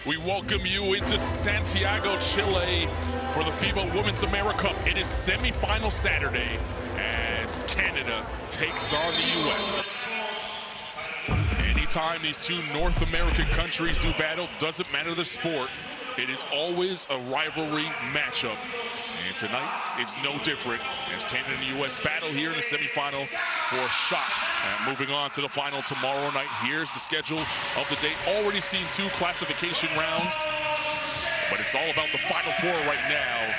We welcome you into Santiago, Chile for the FIBA Women's AmeriCup. It is semifinal Saturday as Canada takes on the U.S. Anytime these two North American countries do battle, doesn't matter the sport, it is always a rivalry matchup. And tonight, it's no different as Canada and the U.S. battle here in the semifinal for a shot. Moving on to the final tomorrow night. Here's the schedule of the day. Already seen 2 classification rounds, but it's all about the Final Four right now.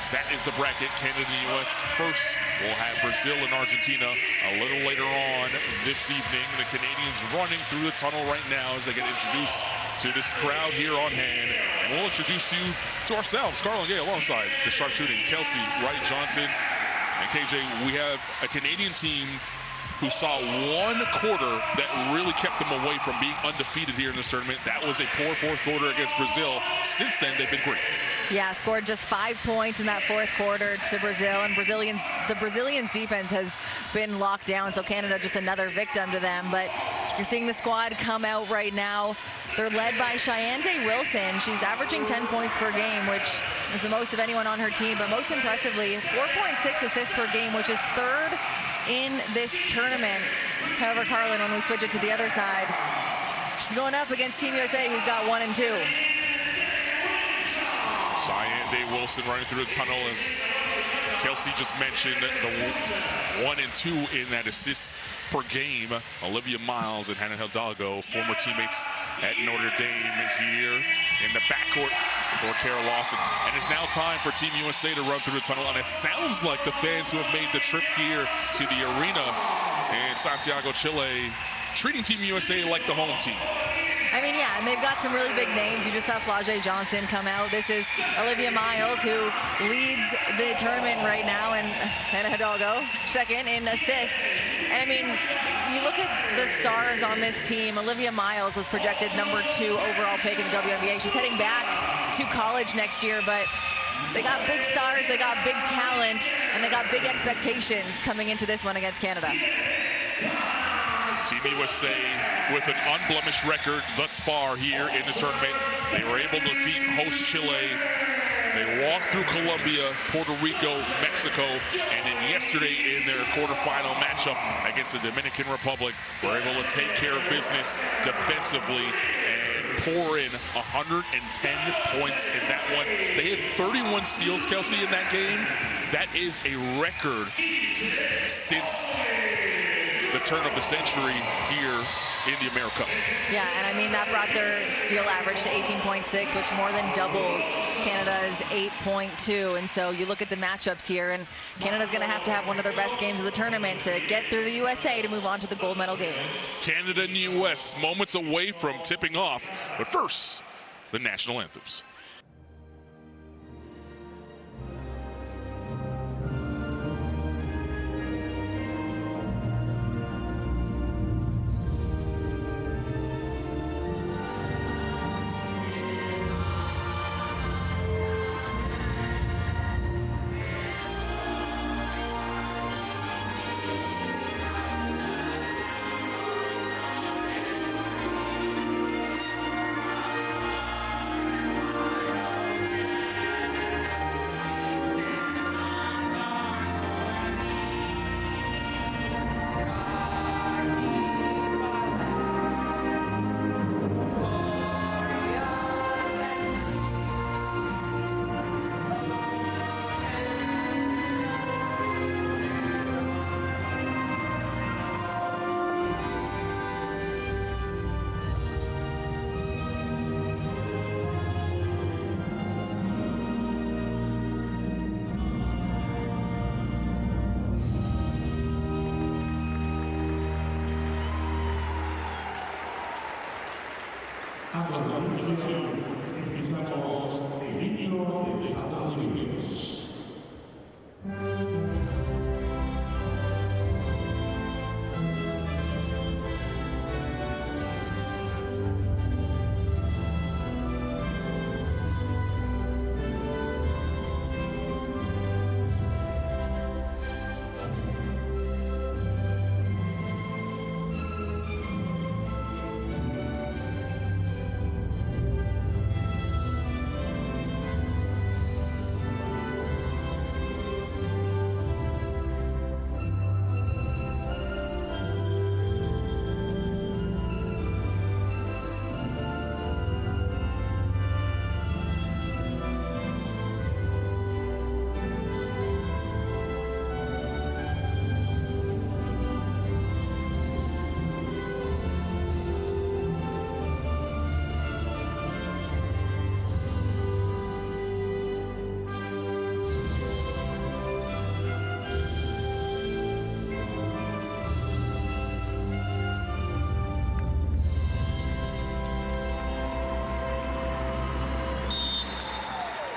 As that is the bracket, Canada and the U.S. First, we'll have Brazil and Argentina a little later on this evening. The Canadians running through the tunnel right now as they get introduced to this crowd here on hand. And we'll introduce you to ourselves, Carl and Gay, alongside the sharpshooting, Kelsey, Wright, Johnson, and KJ. We have a Canadian team who saw one quarter that really kept them away from being undefeated here in this tournament. That was a poor fourth quarter against Brazil. Since then, they've been great. Yeah, scored just 5 points in that fourth quarter to Brazil, and the Brazilians' defense has been locked down, so Canada just another victim to them. But you're seeing the squad come out right now. They're led by Cheyenne Wilson. She's averaging 10 points per game, which is the most of anyone on her team, but most impressively, 4.6 assists per game, which is 3rd in this tournament. However, Carlin, when we switch it to the other side, she's going up against Team USA, who's got 1 and 2. Cheyenne Wilson running through the tunnel, as Kelsey just mentioned, the 1 and 2 in that assist per game. Olivia Miles and Hannah Hidalgo, former teammates at Notre Dame, here in the backcourt for Kara Lawson. And it's now time for Team USA to run through the tunnel, and it sounds like the fans who have made the trip here to the arena in Santiago, Chile, treating Team USA like the home team. I mean, yeah, and they've got some really big names. You just saw Flau'jae Johnson come out. This is Olivia Miles, who leads the tournament right now, and Hannah Hidalgo, 2nd in assists. And I mean, you look at the stars on this team. Olivia Miles was projected number 2 overall pick in the WNBA. She's heading back to college next year, but they got big stars, they got big talent, and they got big expectations coming into this one against Canada. Team USA with an unblemished record thus far here in the tournament. They were able to defeat host Chile. They walked through Colombia, Puerto Rico, Mexico, and then yesterday in their quarterfinal matchup against the Dominican Republic, were able to take care of business defensively and pour in 110 points in that one. They had 31 steals, Kelsey, in that game. That is a record since the turn of the century here in the AmeriCup. Yeah, and I mean, that brought their steal average to 18.6, which more than doubles Canada's 8.2. And so you look at the matchups here, and Canada's going to have one of their best games of the tournament to get through the USA to move on to the gold medal game. Canada and the U.S. moments away from tipping off, but first, the national anthems. A continuación, escuchamos el himno de Estados Unidos.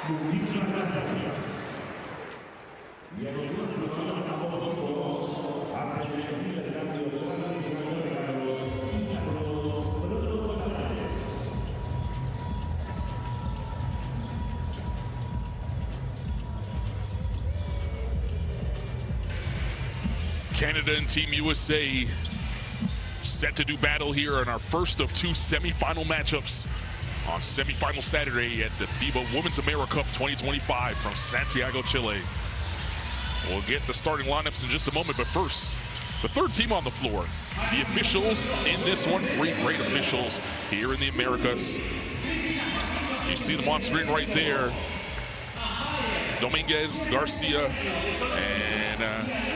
Muchísimas gracias. Y a continuación, a todos, hace el cambio de la organización de los Canada and Team USA set to do battle here in our first of two semifinal matchups on semifinal Saturday at the FIBA Women's AmeriCup 2025 from Santiago, Chile. We'll get the starting lineups in just a moment, but first, the third team on the floor. The officials in this one, three great officials here in the Americas. You see them on screen right there. Dominguez, Garcia, and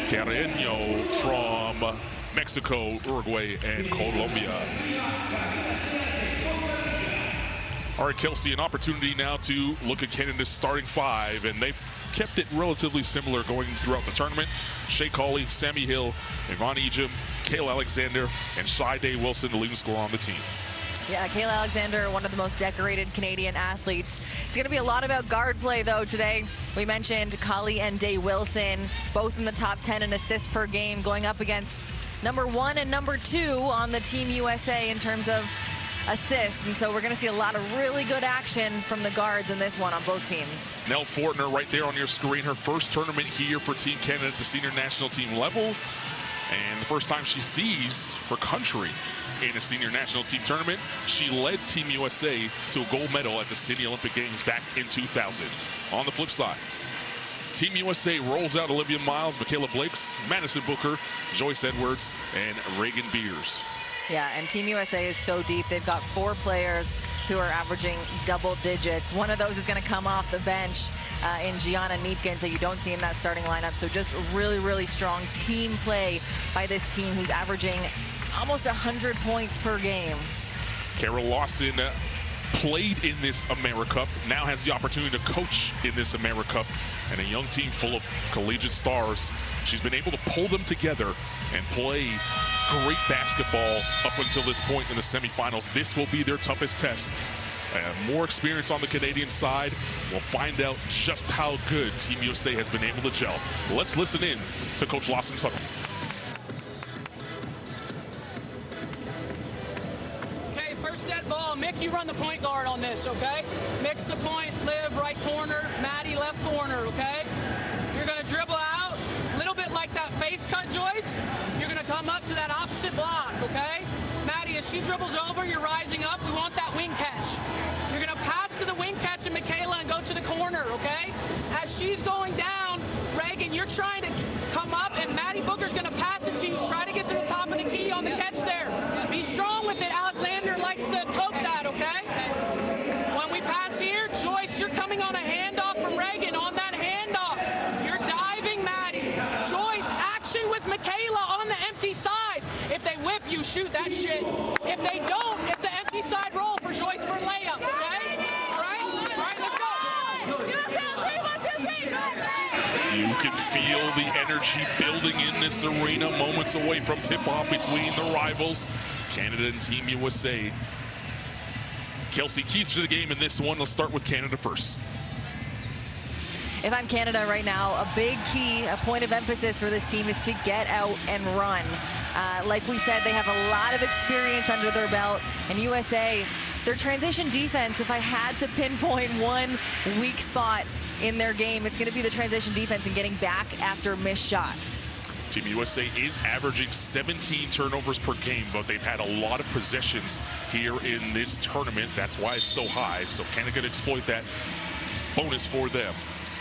Carreño from Mexico, Uruguay, and Colombia. All right, Kelsey, an opportunity now to look at Canada's starting five, and they've kept it relatively similar going throughout the tournament. Shea Cawley, Sammy Hill, Yvonne Ejim, Kayla Alexander, and Shai Wilson, the leading scorer on the team. Yeah, Kayla Alexander, one of the most decorated Canadian athletes. It's going to be a lot about guard play, though, today. We mentioned Cawley and Day Wilson, both in the top 10 in assists per game, going up against number 1 and number 2 on the Team USA in terms of assists. And so we're going to see a lot of really good action from the guards in this one on both teams. Nell Fortner right there on your screen, her first tournament here for Team Canada at the senior national team level. And the first time she sees her country in a senior national team tournament. She led Team USA to a gold medal at the Sydney Olympic Games back in 2000. On the flip side, Team USA rolls out Olivia Miles, Michaela Blakes, Madison Booker, Joyce Edwards, and Reagan Beers. Yeah, and Team USA is so deep. They've got 4 players who are averaging double digits. One of those is going to come off the bench in Gianna Neepkins that you don't see in that starting lineup. So just really, really strong team play by this team who's averaging almost 100 points per game. Carol Lawson played in this AmeriCup, now has the opportunity to coach in this AmeriCup, and a young team full of collegiate stars. She's been able to pull them together and play great basketball up until this point in the semifinals. This will be their toughest test. More experience on the Canadian side. We'll find out just how good Team USA has been able to gel. Let's listen in to Coach Lawson's huddle. Mick, you run the point guard on this, okay? Mix the point, Liv, right corner, Maddie, left corner, okay? You're gonna dribble out, a little bit like that face cut, Joyce. You're gonna come up to that opposite block, okay? Maddie, as she dribbles over, you're rising up. We want that wing catch. You're gonna pass to the wing catch and Michaela and go to the corner, okay? As she's going down, Reagan, you're trying to come up and Maddie Booker's gonna pass it to you. Try to get to the top of the key on the catch there. Be strong with it. Alexander likes to poke that, okay? When we pass here, Joyce, you're coming on a handoff from Reagan. On that handoff, you're diving Maddie. Joyce, action with Michaela on the empty side. If they whip you, shoot that shit. If they don't, it's an empty side roll for Joyce for layup, okay? All right, let's go. You can feel the energy building in this arena, moments away from tip-off between the rivals, Canada and Team USA. Kelsey, keys to the game in this one. Let's start with Canada first. If I'm Canada right now, a big key, a point of emphasis for this team is to get out and run. Like we said, they have a lot of experience under their belt, and USA, their transition defense, if I had to pinpoint one weak spot in their game, it's going to be the transition defense and getting back after missed shots. Team USA is averaging 17 turnovers per game, but they've had a lot of possessions here in this tournament. That's why it's so high. So Canada can exploit that, bonus for them.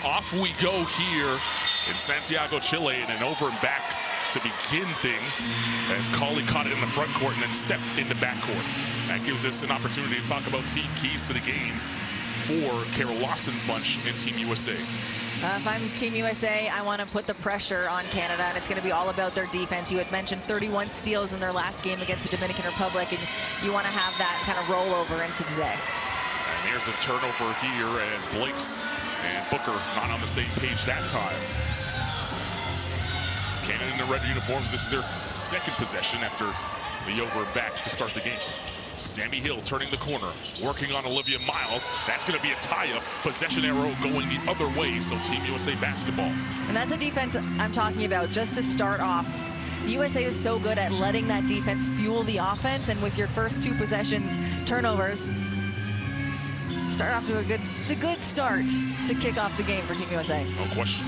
Off we go here in Santiago, Chile, and an over and back to begin things as Cawley caught it in the front court and then stepped in the backcourt. That gives us an opportunity to talk about team keys to the game for Carol Lawson's bunch in Team USA. If I'm Team USA, I want to put the pressure on Canada, and it's going to be all about their defense. You had mentioned 31 steals in their last game against the Dominican Republic, and you want to have that kind of rollover into today. And here's a turnover here as Blakes and Booker not on the same page that time. Canada in the red uniforms, this is their second possession after the over and back to start the game. Sammy Hill turning the corner, working on Olivia Miles. That's going to be a tie-up. Possession arrow going the other way, so Team USA basketball. And that's a defense I'm talking about just to start off. The USA is so good at letting that defense fuel the offense, and with your first 2 possessions, turnovers, start off to it's a good start to kick off the game for Team USA. No question.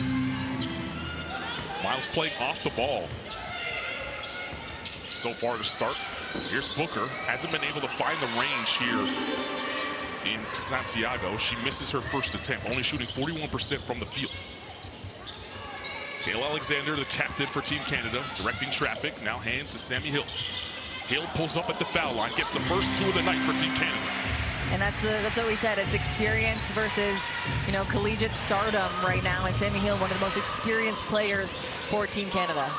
Miles playing off the ball so far to start. Here's Booker. Hasn't been able to find the range here in Santiago. She misses her first attempt, only shooting 41% from the field. Kayla Alexander, the captain for Team Canada, directing traffic. Now hands to Sammy Hill. Hill pulls up at the foul line, gets the first 2 of the night for Team Canada. And that's what we said. It's experience versus, collegiate stardom right now. And Sammy Hill, one of the most experienced players for Team Canada.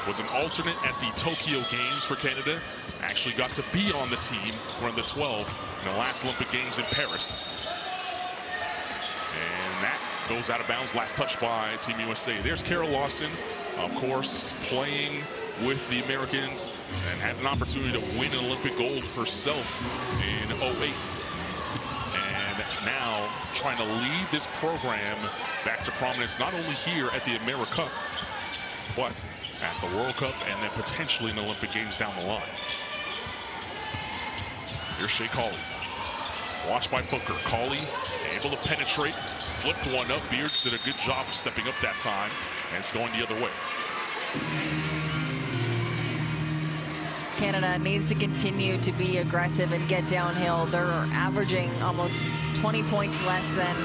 Was an alternate at the Tokyo Games for Canada. Actually got to be on the team, one of the 12 in the last Olympic Games in Paris. And that goes out of bounds. Last touch by Team USA. There's Kara Lawson, of course, playing with the Americans and had an opportunity to win an Olympic gold herself in 2008. And now trying to lead this program back to prominence, not only here at the AmeriCup, but at the World Cup and then potentially in the Olympic Games down the line. Here's Shea Cauley. Watched by Booker. Cauley able to penetrate. Flipped one up. Beards did a good job of stepping up that time. And it's going the other way. Canada needs to continue to be aggressive and get downhill. They're averaging almost 20 points less than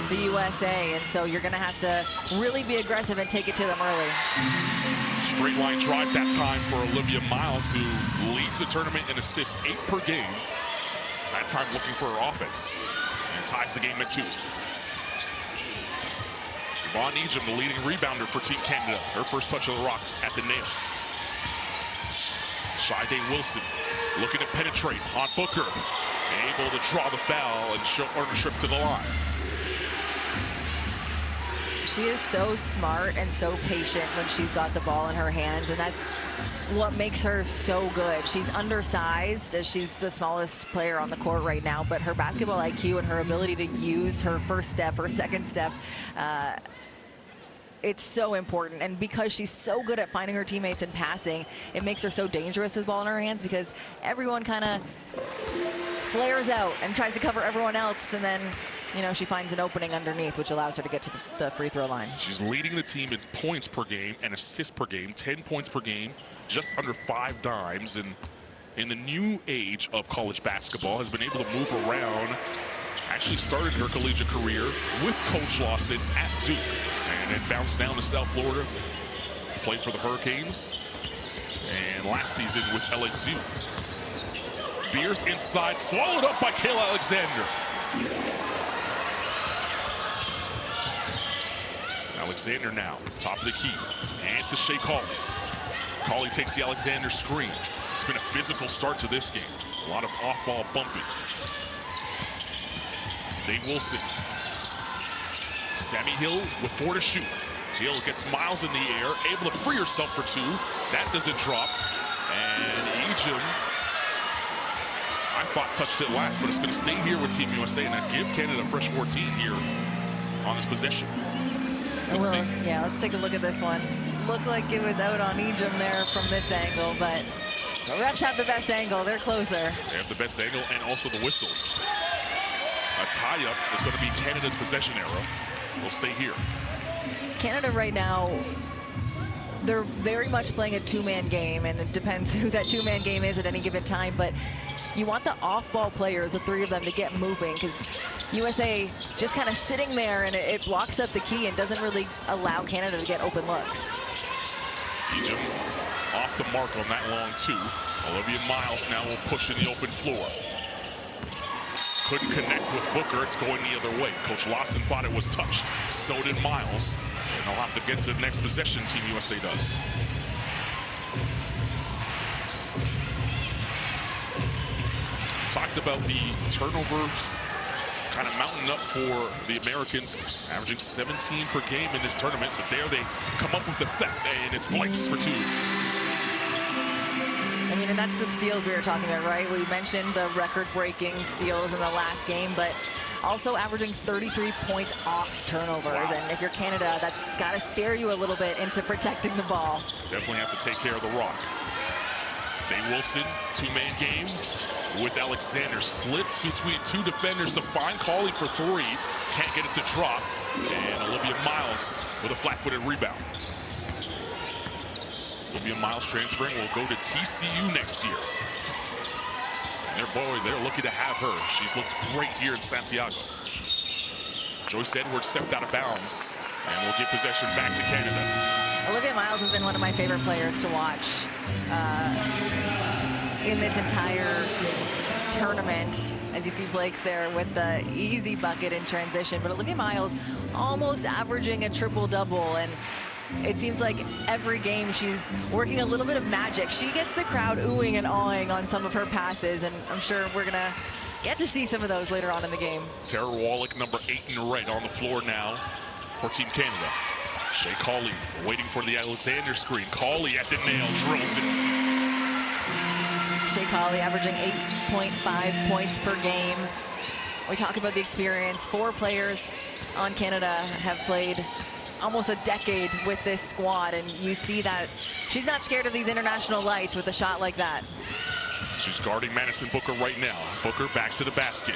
the USA. And so you're going to have to really be aggressive and take it to them early. Straight line drive that time for Olivia Miles, who leads the tournament in assists, 8 per game. That time looking for her offense and ties the game at 2. Yvonne Ejim, the leading rebounder for Team Canada. Her first touch of the rock at the nail. Shide Wilson looking to penetrate on Booker. Able to draw the foul and earn a trip to the line. She is so smart and so patient when she's got the ball in her hands, and that's what makes her so good. She's undersized, as she's the smallest player on the court right now, but her basketball IQ and her ability to use her first step, her second step, it's so important. And because she's so good at finding her teammates and passing, it makes her so dangerous with the ball in her hands, because everyone kind of flares out and tries to cover everyone else, and then she finds an opening underneath, which allows her to get to the free throw line. She's leading the team in points per game and assists per game, 10 points per game, just under 5 dimes. And in the new age of college basketball, has been able to move around. Actually started her collegiate career with Coach Lawson at Duke, and then bounced down to South Florida, played for the Hurricanes, and last season with LSU. Beers inside, swallowed up by Kayla Alexander. Alexander now, top of the key. Hands to Shea Cauley. Cauley takes the Alexander screen. It's been a physical start to this game. A lot of off-ball bumping. Dave Wilson. Sammy Hill with 4 to shoot. Hill gets Miles in the air, able to free herself for 2. That doesn't drop. And Ejim, I thought touched it last, but it's going to stay here with Team USA and then give Canada a fresh 14 here on this possession. Let's see. Yeah, let's take a look at this one. Looked like it was out on Ejim there from this angle, but the refs have the best angle. They're closer. They have the best angle and also the whistles. A tie-up is going to be Canada's possession arrow. We'll stay here. Canada right now, they're very much playing a 2-man game, and it depends who that 2-man game is at any given time, but you want the off-ball players, the 3 of them, to get moving, because USA just kind of sitting there, and it blocks up the key and doesn't really allow Canada to get open looks. Ejim off the mark on that long 2. Olivia Miles now will push in the open floor. Couldn't connect with Booker. It's going the other way. Coach Lawson thought it was touched. So did Miles. And they'll have to get to the next possession, Team USA does. Talked about the turnovers kind of mounting up for the Americans, averaging 17 per game in this tournament, but there they come up with the theft, and it's blanks for 2. I mean, Stephen, that's the steals we were talking about, right? We mentioned the record-breaking steals in the last game, but also averaging 33 points off turnovers. And if you're Canada, that's got to scare you a little bit into protecting the ball. Definitely have to take care of the rock. Day Wilson, two-man game with Alexander. Slits between two defenders to find Cauley for three. Can't get it to drop. And Olivia Miles with a flat-footed rebound. Olivia Miles transferring will go to TCU next year. And they're lucky to have her. She's looked great here in Santiago. Joyce Edwards stepped out of bounds and will give possession back to Canada. Olivia Miles has been one of my favorite players to watch in this entire tournament. As you see, Blake's there with the easy bucket in transition, but Olivia Miles almost averaging a triple-double, and it seems like every game she's working a little bit of magic. She gets the crowd oohing and awing on some of her passes, and I'm sure we're gonna get to see some of those later on in the game. Tara Wallach, number 8 in red, on the floor now for Team Canada. Shea Cauley waiting for the Alexander screen. Cauley at the nail, drills it. Shea Cauley averaging 8.5 points per game. We talk about the experience. 4 players on Canada have played almost a decade with this squad, and you see that she's not scared of these international lights with a shot like that. She's guarding Madison Booker right now. Booker back to the basket.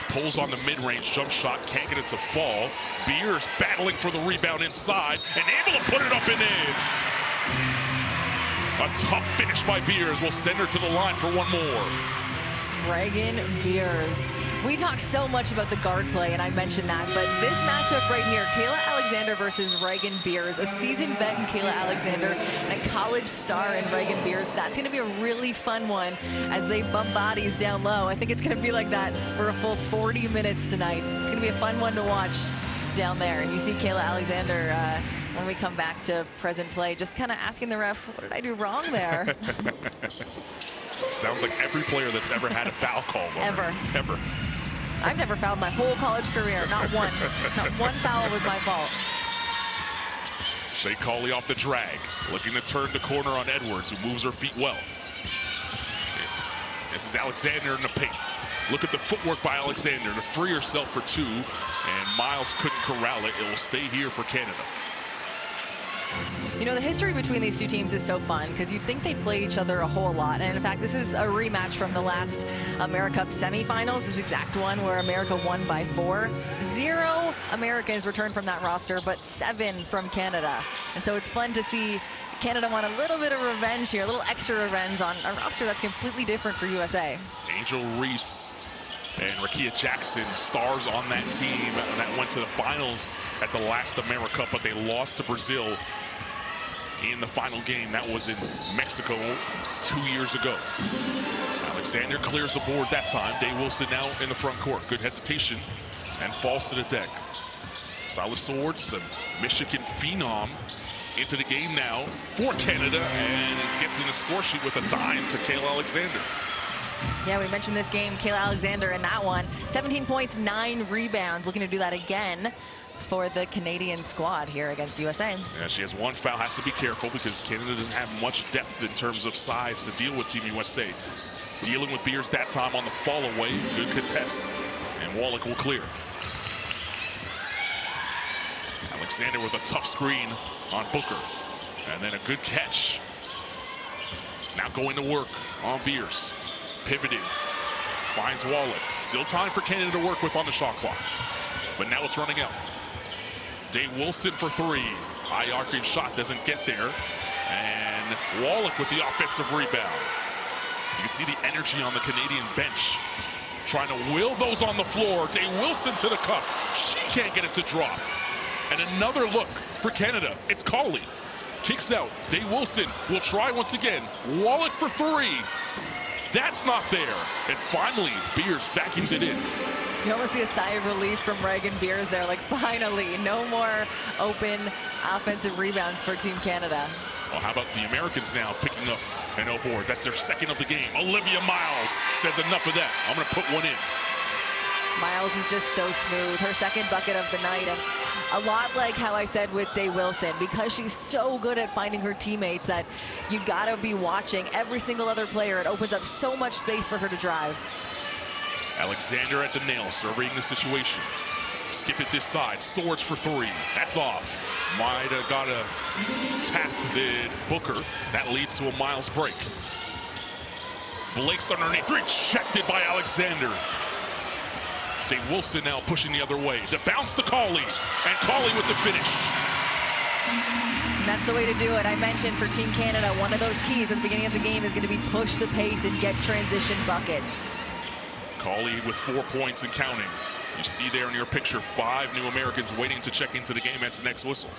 Pulls on the mid-range jump shot, can't get it to fall. Beers battling for the rebound inside and able to put it up and in. A tough finish by Beers will send her to the line for one more. Reagan Beers. We talk so much about the guard play, and I mentioned that, but this matchup right here, Kayla Alexander versus Reagan Beers, a seasoned vet in Kayla Alexander and a college star in Reagan Beers. That's going to be a really fun one as they bump bodies down low. I think it's going to be like that for a full 40 minutes tonight. It's going to be a fun one to watch down there. And you see Kayla Alexander when we come back to present play, just kind of asking the ref, what did I do wrong there? Sounds like every player that's ever had a foul call. Ever. I've never fouled my whole college career, not one. Not one foul was my fault. Shea Cauley off the drag, looking to turn the corner on Edwards, who moves her feet well. This is Alexander in the paint. Look at the footwork by Alexander to free herself for 2, and Miles couldn't corral it. It will stay here for Canada. You know, the history between these two teams is so fun because you'd think they play each other a whole lot. And in fact, this is a rematch from the last AmeriCup semifinals, this exact one where America won by 4. 0 Americans returned from that roster, but 7 from Canada. And so it's fun to see Canada want a little bit of revenge here, a little extra revenge on a roster that's completely different for USA. Angel Reese and Rakia Jackson, stars on that team that went to the finals at the last AmeriCup, but they lost to Brazil in the final game. That was in Mexico 2 years ago. Alexander clears the board that time. Day Wilson now in the front court. Good hesitation and falls to the deck. Solid Swords, a Michigan phenom, into the game now for Canada, and gets in the score sheet with a dime to Kayla Alexander. Yeah, we mentioned this game, Kayla Alexander in that one. 17 points, 9 rebounds, looking to do that again for the Canadian squad here against USA. Yeah, she has 1 foul, has to be careful because Canada doesn't have much depth in terms of size to deal with Team USA. Dealing with Beers that time on the fall away, good contest, and Wallach will clear. Alexander with a tough screen on Booker, and then a good catch. Now going to work on Beers. Pivoting, finds Wallach. Still time for Canada to work with on the shot clock, but now it's running out. Day Wilson for 3. High arcing shot doesn't get there, and Wallach with the offensive rebound. You can see the energy on the Canadian bench, trying to will those on the floor. Day Wilson to the cup. She can't get it to drop. And another look for Canada. It's Cauley. Kicks out. Day Wilson will try once again. Wallach for 3. That's not there. And finally, Beers vacuums it in. You almost see a sigh of relief from Reagan Beers there, like finally, no more open offensive rebounds for Team Canada. Well, how about the Americans now picking up an O board? That's their second of the game. Olivia Miles says enough of that. I'm going to put one in. Miles is just so smooth. Her second bucket of the night, and a lot like how I said with Day Wilson, because she's so good at finding her teammates that you gotta be watching every single other player. It opens up so much space for her to drive. Alexander at the nail, surveying the situation. Skip it this side, Swords for three. That's off. Might have got a tap did Booker. That leads to a Miles break. Blake's underneath, rejected by Alexander. Day Wilson now pushing the other way. The bounce to Cauley, and Cauley with the finish. And that's the way to do it. I mentioned for Team Canada, one of those keys at the beginning of the game is going to be push the pace and get transition buckets. Cauley with 4 points and counting. You see there in your picture, 5 new Americans waiting to check into the game at the next whistle.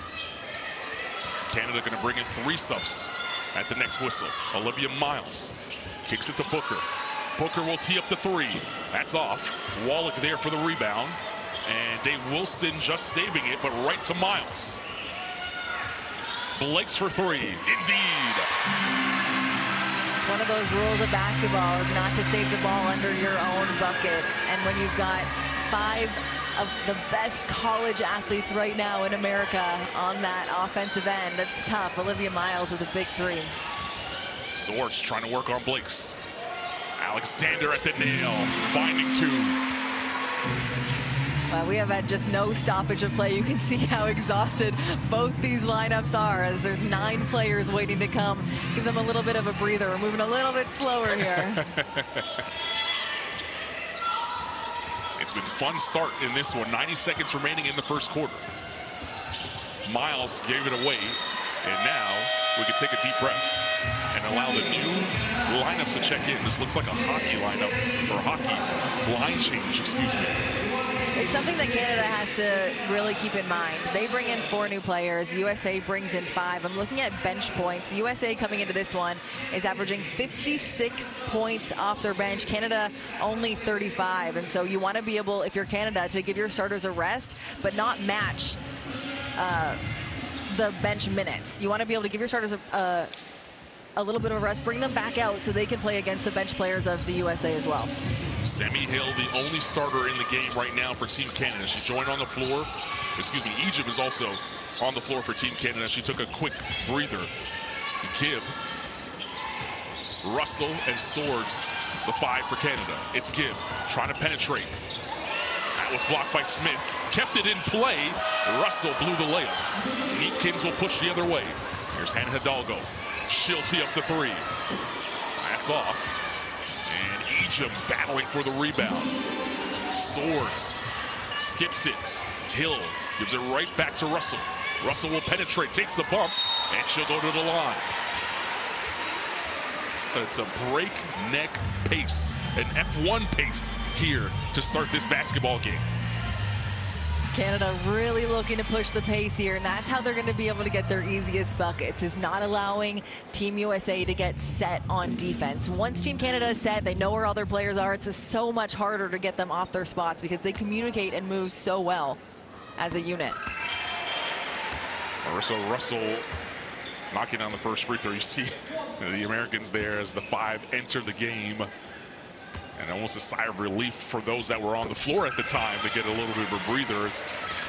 Canada going to bring in 3 subs at the next whistle. Olivia Miles kicks it to Booker. Booker will tee up the 3. That's off. Wallach there for the rebound. And Day Wilson just saving it, but right to Miles. Blake's for 3. Indeed. It's one of those rules of basketball is not to save the ball under your own bucket. And when you've got 5 of the best college athletes right now in America on that offensive end, that's tough. Olivia Miles with a big 3. Swords trying to work on Blake's. Alexander at the nail, finding 2. Well, we have had just no stoppage of play. You can see how exhausted both these lineups are as there's 9 players waiting to come. Give them a little bit of a breather. We're moving a little bit slower here. It's been a fun start in this one. 90 seconds remaining in the first quarter. Miles gave it away, and now we can take a deep breath and allow the new lineups to check in. This looks like a hockey lineup, or hockey line change, excuse me. It's something that Canada has to really keep in mind. They bring in 4 new players. USA brings in 5. I'm looking at bench points. USA coming into this one is averaging 56 points off their bench. Canada only 35. And so you want to be able, if you're Canada, to give your starters a rest, but not match the bench minutes. You want to be able to give your starters a little bit of a rest, bring them back out so they can play against the bench players of the USA as well. Sammy Hill, the only starter in the game right now for Team Canada. She joined on the floor. Excuse me, Egypt is also on the floor for Team Canada. She took a quick breather. Gibb, Russell, and Swords, the 5 for Canada. It's Gibb trying to penetrate. That was blocked by Smith. Kept it in play. Russell blew the layup. Neatkins will push the other way. Here's Hannah Hidalgo. She'll tee up the 3. That's off. And Egypt battling for the rebound. Swords skips it. Hill gives it right back to Russell. Russell will penetrate, takes the bump, and she'll go to the line. It's a breakneck pace, an F1 pace here to start this basketball game. Canada really looking to push the pace here, and that's how they're going to be able to get their easiest buckets, is not allowing Team USA to get set on defense. Once Team Canada is set, they know where all their players are. It's just so much harder to get them off their spots because they communicate and move so well as a unit. Marissa Russell knocking down the first free throw. You see the Americans there as the 5 enter the game. And almost a sigh of relief for those that were on the floor at the time to get a little bit of a breather as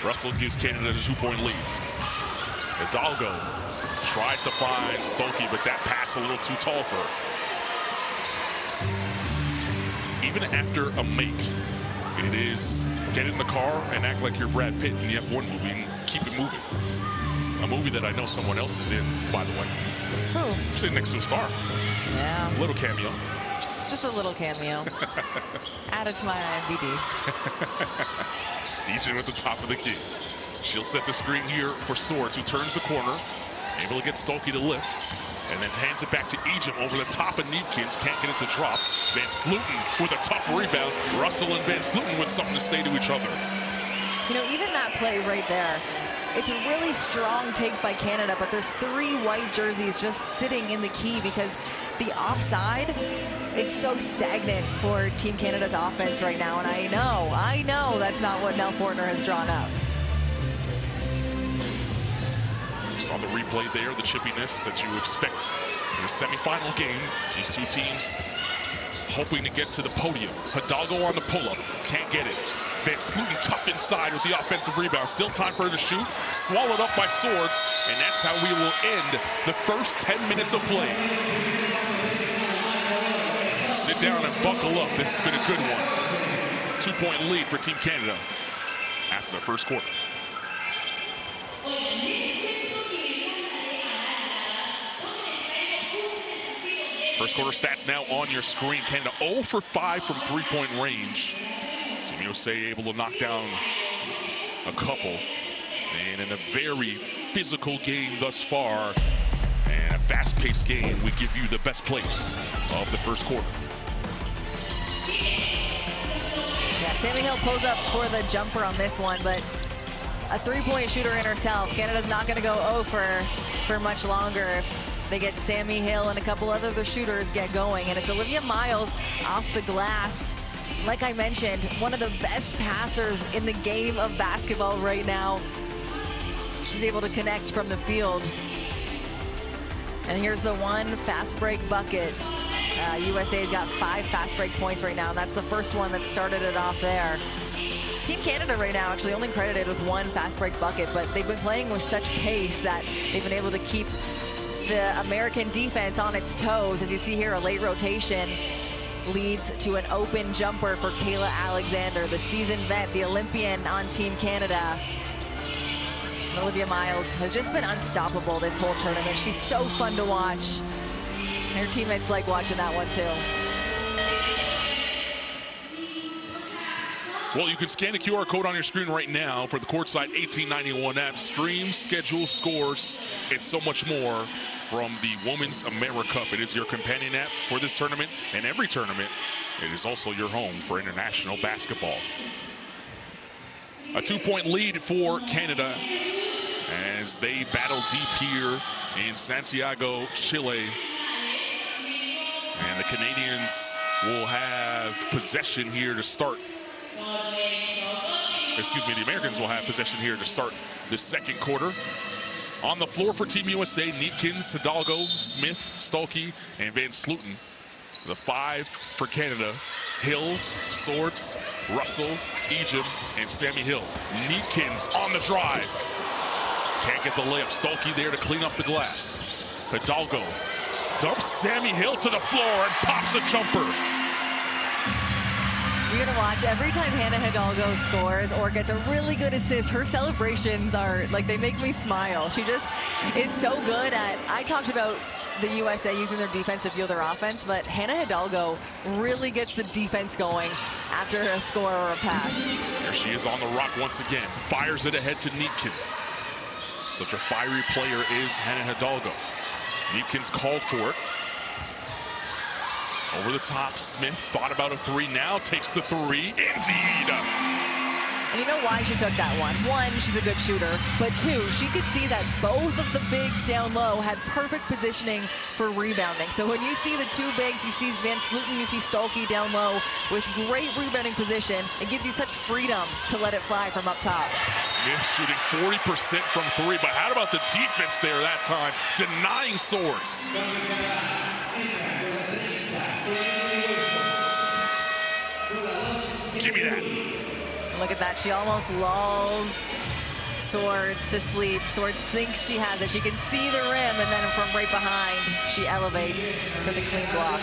Russell gives Canada a 2-point lead. Hidalgo tried to find Stokey, but that pass a little too tall for her. Even after a make, it is get in the car and act like you're Brad Pitt in the F1 movie and keep it moving. A movie that I know someone else is in, by the way. Who? Sitting next to a star. Yeah. Little cameo. Just a little cameo. Add it to my IMDb. Egypt at the top of the key. She'll set the screen here for Swords, who turns the corner, able to get Stokey to lift, and then hands it back to Egypt over the top of Neatkins. Can't get it to drop. Van Slooten with a tough rebound. Russell and Van Slooten with something to say to each other. You know, even that play right there, it's a really strong take by Canada, but there's 3 white jerseys just sitting in the key because the offside, it's so stagnant for Team Canada's offense right now. And I know that's not what Nell Fortner has drawn up. Saw the replay there, the chippiness that you expect in a semifinal game. These 2 teams hoping to get to the podium. Hidalgo on the pull-up, can't get it. Van Sloten tough inside with the offensive rebound. Still time for her to shoot. Swallowed up by Swords, and that's how we will end the first 10 minutes of play. Sit down and buckle up. This has been a good one. 2-point lead for Team Canada after the first quarter. First quarter stats now on your screen. Canada 0 for 5 from three-point range. Team USA able to knock down a couple. And in a very physical game thus far, and a fast-paced game, we give you the best place of the first quarter. Yeah, Sammy Hill pulls up for the jumper on this one, but a three-point shooter in herself. Canada's not going to go 0 for much longer. They get Sammy Hill and a couple other shooters get going, and it's Olivia Miles off the glass. Like I mentioned, one of the best passers in the game of basketball right now. She's able to connect from the field. And here's the one fast break bucket. USA's got 5 fast break points right now, and that's the first one that started it off there. Team Canada right now actually only credited with 1 fast break bucket, but they've been playing with such pace that they've been able to keep the American defense on its toes. As you see here, a late rotation leads to an open jumper for Kayla Alexander, the seasoned vet, the Olympian on Team Canada. And Olivia Miles has just been unstoppable this whole tournament. She's so fun to watch. And her teammates like watching that one too. Well, you can scan the QR code on your screen right now for the Courtside 1891 app. Streams, schedules, scores, and so much more from the Women's AmeriCup. It is your companion app for this tournament and every tournament. It is also your home for international basketball. A 2-point lead for Canada as they battle deep here in Santiago, Chile. And the Canadians will have possession here to start. Excuse me, the Americans will have possession here to start the second quarter. On the floor for Team USA, Neatkins, Hidalgo, Smith, Stolke, and Van Sloten. The 5 for Canada, Hill, Swords, Russell, Ejim, and Sammy Hill. Neatkins on the drive. Can't get the layup. Stolke there to clean up the glass. Hidalgo dumps Sammy Hill to the floor and pops a jumper. You're gonna watch every time Hannah Hidalgo scores or gets a really good assist, her celebrations are like, they make me smile. She just is so good at, I talked about the USA using their defense to fuel their offense, but Hannah Hidalgo really gets the defense going after a score or a pass. There she is on the rock once again. Fires it ahead to Neatkins. Such a fiery player is Hannah Hidalgo. Neatkins called for it. Over the top, Smith thought about a 3, now takes the 3, indeed. And you know why she took that one? 1, she's a good shooter, but 2, she could see that both of the bigs down low had perfect positioning for rebounding. So when you see the 2 bigs, you see Van Sloten, you see Stolke down low with great rebounding position. It gives you such freedom to let it fly from up top. Smith shooting 40% from 3, but how about the defense there that time, denying Swords. Give me that. Look at that, she almost lulls Swords to sleep. Swords thinks she has it. She can see the rim, and then from right behind, she elevates for the clean block.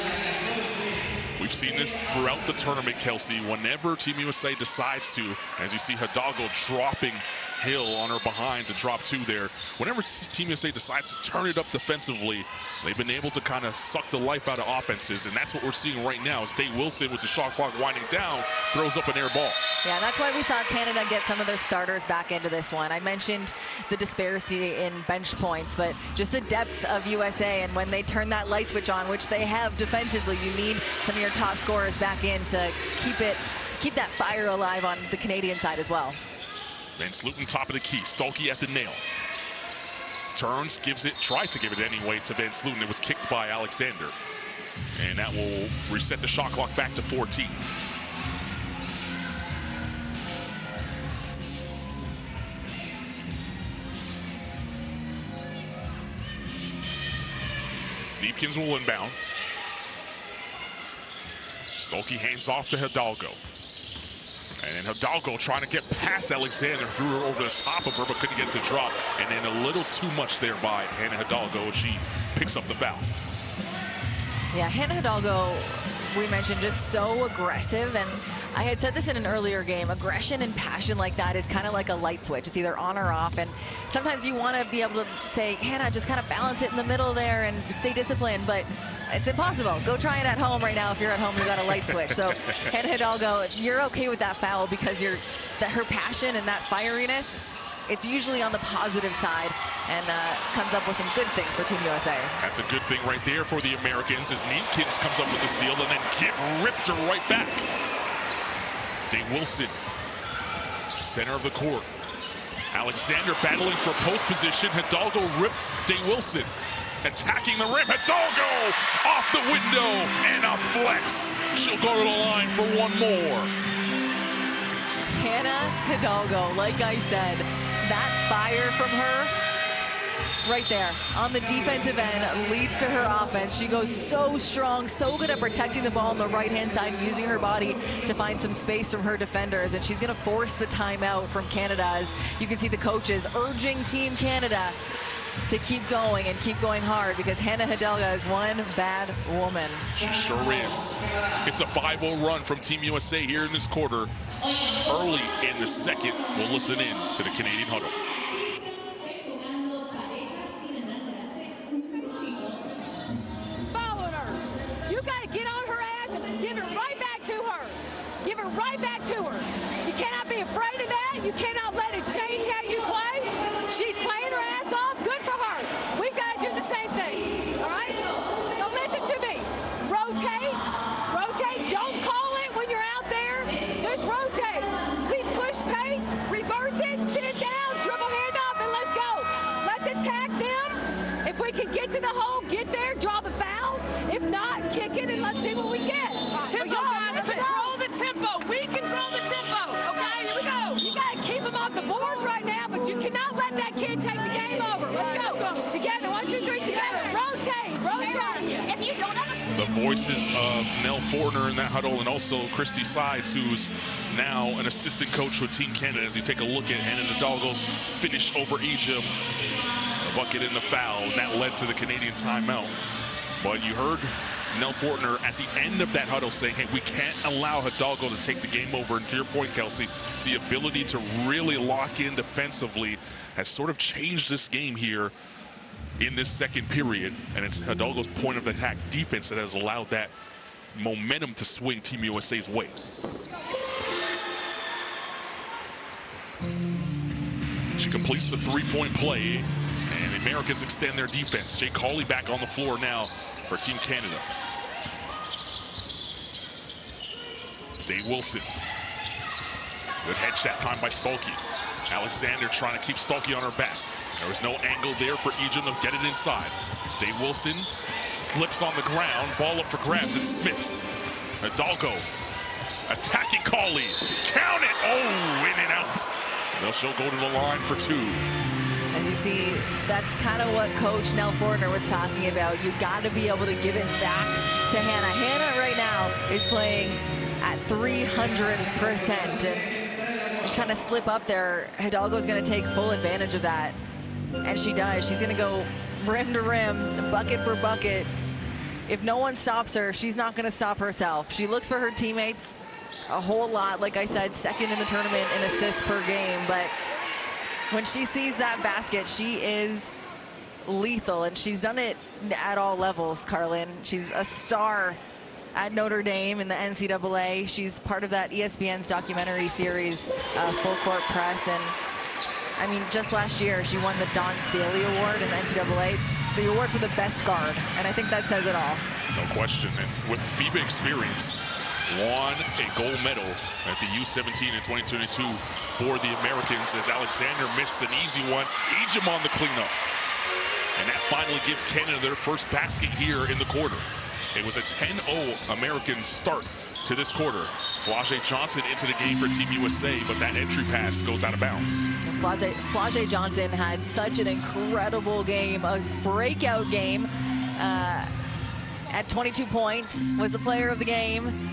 We've seen this throughout the tournament, Kelsey. Whenever Team USA decides to, as you see Hidalgo dropping Hill on her behind to drop 2 there. Whenever Team USA decides to turn it up defensively, they've been able to kind of suck the life out of offenses, and that's what we're seeing right now. As Dave Wilson, with the shot clock winding down, throws up an air ball. Yeah, that's why we saw Canada get some of their starters back into this one. I mentioned the disparity in bench points, but just the depth of USA, and when they turn that light switch on, which they have defensively, you need some of your top scorers back in to keep that fire alive on the Canadian side as well. Van Sloten top of the key, Stolke at the nail. Turns, gives it, tried to give it anyway to Van Sloten. It was kicked by Alexander. And that will reset the shot clock back to 14. Neatkins will inbound. Stolke hands off to Hidalgo. And then Hidalgo trying to get past Alexander, threw her over the top of her, but couldn't get it to drop. And then a little too much there by Hannah Hidalgo. She picks up the foul. Yeah, Hannah Hidalgo, we mentioned, just so aggressive. And I had said this in an earlier game, aggression and passion like that is kind of like a light switch. It's either on or off. And sometimes you want to be able to say, Hannah, just kind of balance it in the middle there and stay disciplined. But it's impossible. Go try it at home right now. If you're at home, you got a light switch. So Hannah Hidalgo, you're okay with that foul because her passion and that fieriness, it's usually on the positive side and comes up with some good things for Team USA. That's a good thing right there for the Americans as Neemkins comes up with the steal and then get ripped her right back. Day Wilson, center of the court. Alexander battling for post position. Hidalgo ripped Day Wilson. Attacking the rim, Hidalgo off the window and a flex. She'll go to the line for one more. Hannah Hidalgo, like I said, that fire from her right there on the defensive end leads to her offense. She goes so strong, so good at protecting the ball on the right-hand side and using her body to find some space from her defenders. And she's going to force the timeout from Canada as you can see the coaches urging Team Canada to keep going and keep going hard because Hannah Hidalgo is one bad woman. She sure is. It's a 5-0 run from Team USA here in this quarter. Early in the second, we'll listen in to the Canadian huddle. Following her. You got to get on her ass and give it right back to her. Give it right back to her. You cannot be afraid of that. You cannot let it change how you play. She's playing her ass off. Good for her. We've got to do the same thing. All right? So listen to me. Rotate. Rotate. Don't call it when you're out there. Just rotate. We push pace. Reverse it. Get it down. Dribble hand off and let's go. Let's attack them. If we can get to the hole, get there, draw the foul. If not, kick it and let's see what we get. Tempo, guys. Control the tempo. We control the tempo. Okay, here we go. You got to keep them off the boards right now, but you cannot let that kid take the game over. Let's go. Together. 1, 2, 3, together. Rotate. Rotate. If you don't have The voices of Nell Fortner in that huddle and also Christy Sides, who's now an assistant coach with Team Canada, as you take a look at Hannah Hidalgo's finish over Egypt. The bucket and the foul, and that led to the Canadian timeout. But you heard Nell Fortner at the end of that huddle saying, hey, we can't allow Hidalgo to take the game over. And to your point, Kelsey, the ability to really lock in defensively has sort of changed this game here in this second period. And it's Hidalgo's point of attack defense that has allowed that momentum to swing Team USA's way. She completes the three-point play, and the Americans extend their defense. Jay Cauley back on the floor now for Team Canada. Day Wilson. Good hedge that time by Stolke. Alexander trying to keep Stolke on her back. There was no angle there for Egypt to get it inside. Day Wilson slips on the ground. Ball up for grabs. It's Smith's. Hidalgo attacking Cauley. Count it. Oh, in and out. She'll go to the line for two. As you see, that's kind of what Coach Nell Fortner was talking about. You got to be able to give it back to Hannah. Hannah right now is playing at 300%. And just kind of slip up there. Hidalgo's going to take full advantage of that. And she does. She's going to go rim to rim, bucket for bucket. If no one stops her, she's not going to stop herself. She looks for her teammates a whole lot. Like I said, second in the tournament in assists per game. But when she sees that basket, she is lethal. And she's done it at all levels, Carlin. She's a star at Notre Dame in the NCAA. She's part of that ESPN's documentary series, Full Court Press. And I mean, just last year, she won the Don Staley Award in the NCAA. It's the award for the best guard, and I think that says it all. No question. And with FIBA experience, won a gold medal at the U17 in 2022 for the Americans as Alexander missed an easy one. Egypt on the cleanup. And that finally gives Canada their first basket here in the quarter. It was a 10-0 American start to this quarter. Flau'jae Johnson into the game for Team USA, but that entry pass goes out of bounds. Flau'jae Johnson had such an incredible game, a breakout game. At 22 points, was the player of the game.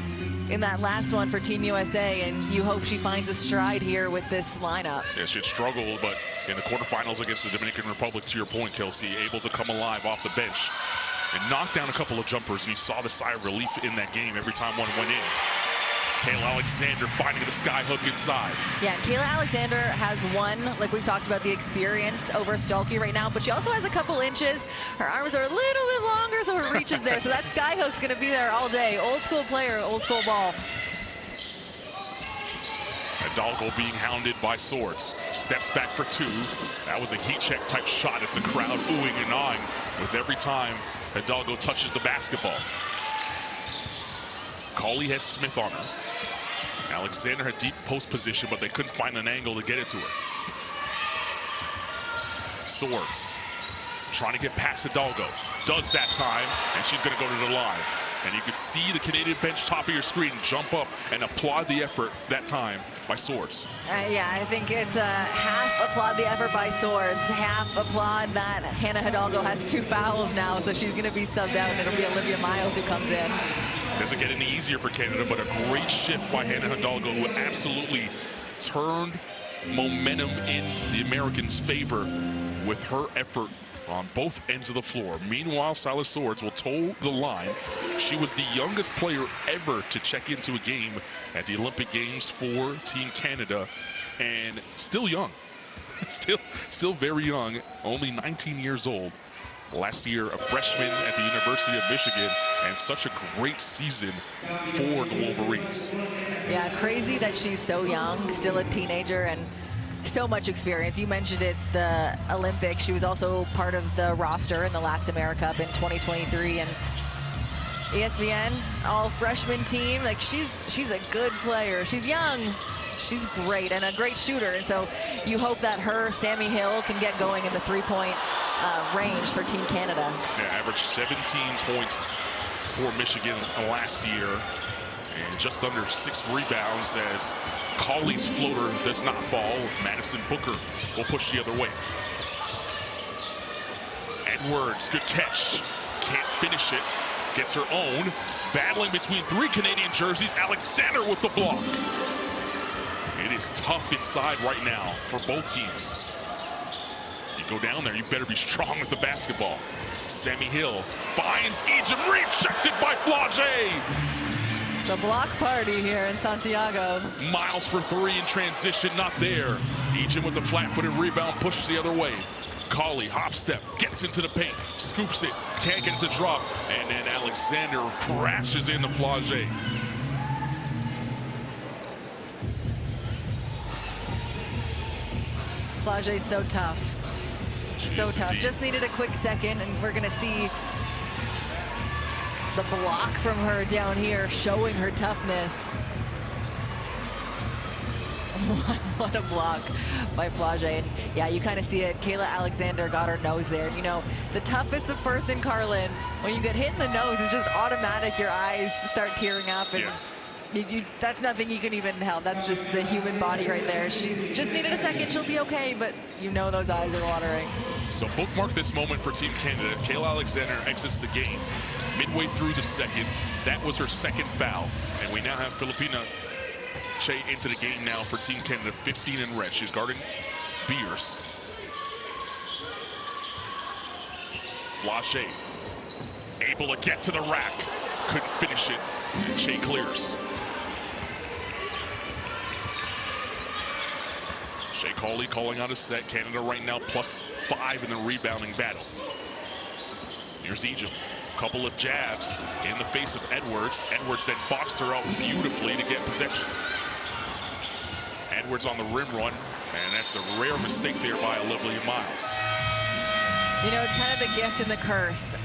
in that last one for Team USA, and you hope she finds a stride here with this lineup. Yeah, she had struggled, but in the quarterfinals against the Dominican Republic, to your point, Kelsey, able to come alive off the bench and knock down a couple of jumpers, and you saw the sigh of relief in that game every time one went in. Kayla Alexander finding the sky hook inside. Yeah, and Kayla Alexander has one, like we've talked about, the experience over Stolke right now, but she also has a couple inches. Her arms are a little bit longer, so her reach is there. So that sky hook's going to be there all day. Old school player, old school ball. Hidalgo being hounded by Swords. Steps back for two. That was a heat check type shot as the crowd oohing and awing with every time Hidalgo touches the basketball. Cauley has Smith on her. Alexander had deep post position, but they couldn't find an angle to get it to her. Swords trying to get past Hidalgo. Does that time, and she's going to go to the line. And you can see the Canadian bench top of your screen jump up and applaud the effort that time by Swords. Yeah, I think it's half applaud the effort by Swords, half applaud that Hannah Hidalgo has 2 fouls now, so she's going to be subbed out, and it'll be Olivia Miles who comes in. Doesn't get any easier for Canada, but a great shift by Hannah Hidalgo, who absolutely turned momentum in the Americans' favor with her effort on both ends of the floor. Meanwhile, Silas Swords will toe the line. She was the youngest player ever to check into a game at the Olympic Games for Team Canada, and still young. still very young, only 19 years old. Last year, a freshman at the University of Michigan, and such a great season for the Wolverines. Yeah, crazy that she's so young, still a teenager, and so much experience. You mentioned it, the Olympics. She was also part of the roster in the last AmeriCup in 2023, and ESPN all freshman team. Like, she's a good player. She's young. She's great and a great shooter, and so you hope that her, Sammy Hill, can get going in the three-point range for Team Canada. Yeah, averaged 17 points for Michigan last year, and just under 6 rebounds as Cauley's floater does not fall. Madison Booker will push the other way. Edwards, good catch. Can't finish it. Gets her own. Battling between 3 Canadian jerseys. Alexander with the block. It is tough inside right now for both teams. You go down there, you better be strong with the basketball. Sammy Hill finds Ejim, rejected by Flage. It's a block party here in Santiago. Miles for 3 in transition, not there. Ejim with the flat-footed rebound, pushes the other way. Cauley, hop step, gets into the paint, scoops it, can't get it to drop, and then Alexander crashes into Flage. Flage's so tough. So tough. Indeed. Just needed a quick second, and we're going to see the block from her down here showing her toughness. What a block by Flage. And yeah, you kind of see it. Kayla Alexander got her nose there. You know, the toughest of first in Carlin, when you get hit in the nose, it's just automatic. Your eyes start tearing up, and that's nothing you can even help. That's just the human body right there. She's just needed a second. She'll be okay, but you know those eyes are watering. So bookmark this moment for Team Canada. Kayla Alexander exits the game midway through the second. That was her second foul. And we now have Filipina Che into the game now for Team Canada, 15 in red. She's guarding Beers. Flage able to get to the rack. Couldn't finish it. Che clears. Shea Cauley calling out a set. Canada right now +5 in the rebounding battle. Here's Ejim. Couple of jabs in the face of Edwards. Edwards then boxed her out beautifully to get possession. Edwards on the rim run, and that's a rare mistake there by Olivia Miles. You know, it's kind of the gift and the curse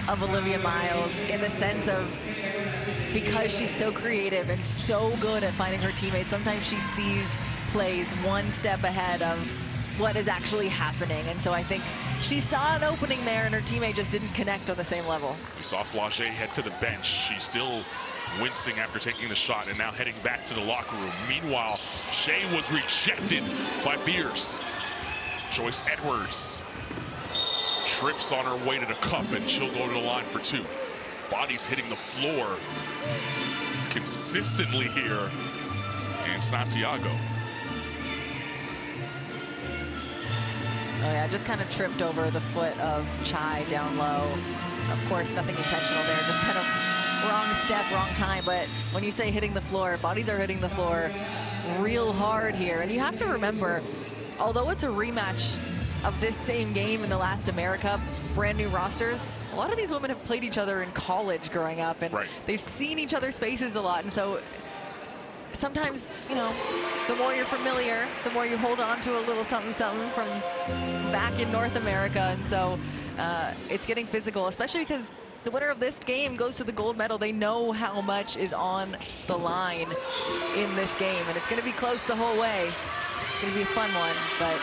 of Olivia Miles, in the sense of, because she's so creative and so good at finding her teammates, sometimes she sees plays one step ahead of what is actually happening. And so I think she saw an opening there, and her teammate just didn't connect on the same level. We saw Flage head to the bench. She's still wincing after taking the shot, and now heading back to the locker room. Meanwhile, Shea was rejected by Beers. Joyce Edwards trips on her way to the cup, and she'll go to the line for 2. Bodies hitting the floor. consistently here in Santiago. Oh yeah, just kind of tripped over the foot of Chai down low. Of course, nothing intentional there, just kind of wrong step, wrong time. But when you say hitting the floor, bodies are hitting the floor real hard here. And you have to remember, although it's a rematch of this same game in the last AmeriCup, brand new rosters, a lot of these women have played each other in college growing up, and they've seen each other's faces a lot. And so sometimes, you know, the more you're familiar, the more you hold on to a little something from back in North America. And so it's getting physical, especially because the winner of this game goes to the gold medal. They know how much is on the line in this game, and it's going to be close the whole way. It's going to be a fun one, but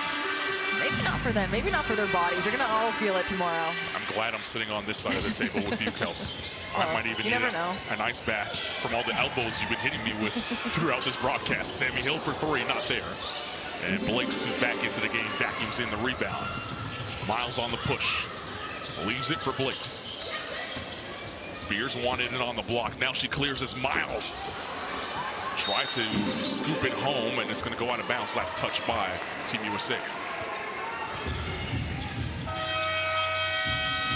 maybe not for them, maybe not for their bodies. They're going to all feel it tomorrow. I'm glad I'm sitting on this side of the table with you, Kels. Well, I might even need an ice bath from all the elbows you've been hitting me with throughout this broadcast. Sammy Hill for three, not there. And Blakes, who's back into the game, vacuums in the rebound. Miles on the push. Leaves it for Blakes. Beers wanted it on the block. Now she clears as Miles. Try to scoop it home, and it's going to go out of bounds. Last touch by Team USA.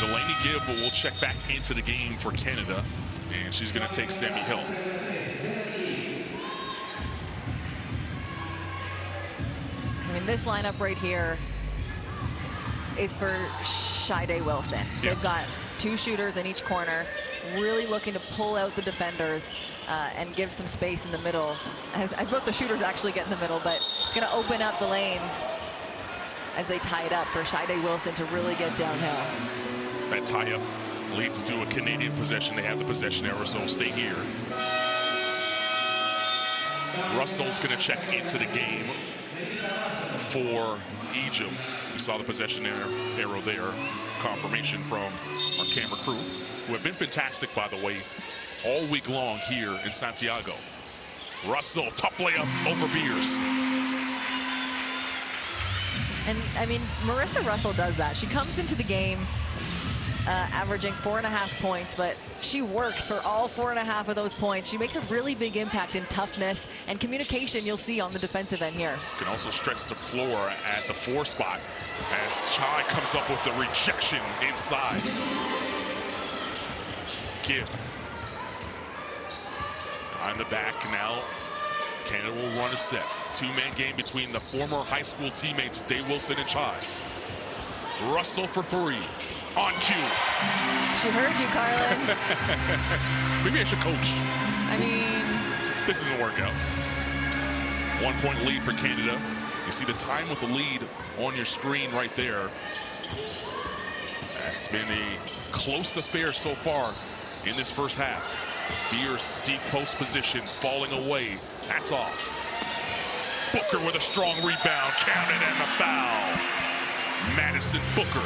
Delaney Gibb will check back into the game for Canada, and she's going to take Sammy Hill. I mean, this lineup right here is for Shide Wilson. They've got two shooters in each corner, really looking to pull out the defenders and give some space in the middle, as both the shooters actually get in the middle, but it's going to open up the lanes as they tie it up for Shide Wilson to really get downhill. That tie-up leads to a Canadian possession. They have the possession error, so stay here. Russell's going to check into the game for Egypt. We saw the possession arrow there. Confirmation from our camera crew, who have been fantastic, by the way, all week long here in Santiago. Russell, tough layup over Beers. And, I mean, Marissa Russell does that. She comes into the game averaging 4.5 points, but she works for all 4.5 of those points. She makes a really big impact in toughness and communication. You'll see on the defensive end here. Can also stretch the floor at the 4 spot as Chai comes up with the rejection inside. Gibb on the back now. Canada will run a set. Two-man game between the former high school teammates Day Wilson and Chai. Russell for three. On cue. She heard you, Carlin. Maybe I should coach. I mean, this isn't a workout. 1 point lead for Canada. You see the time with the lead on your screen right there. It's been a close affair so far in this first half. Beers deep post position, falling away. That's off. Booker with a strong rebound. Counted and the foul. Madison Booker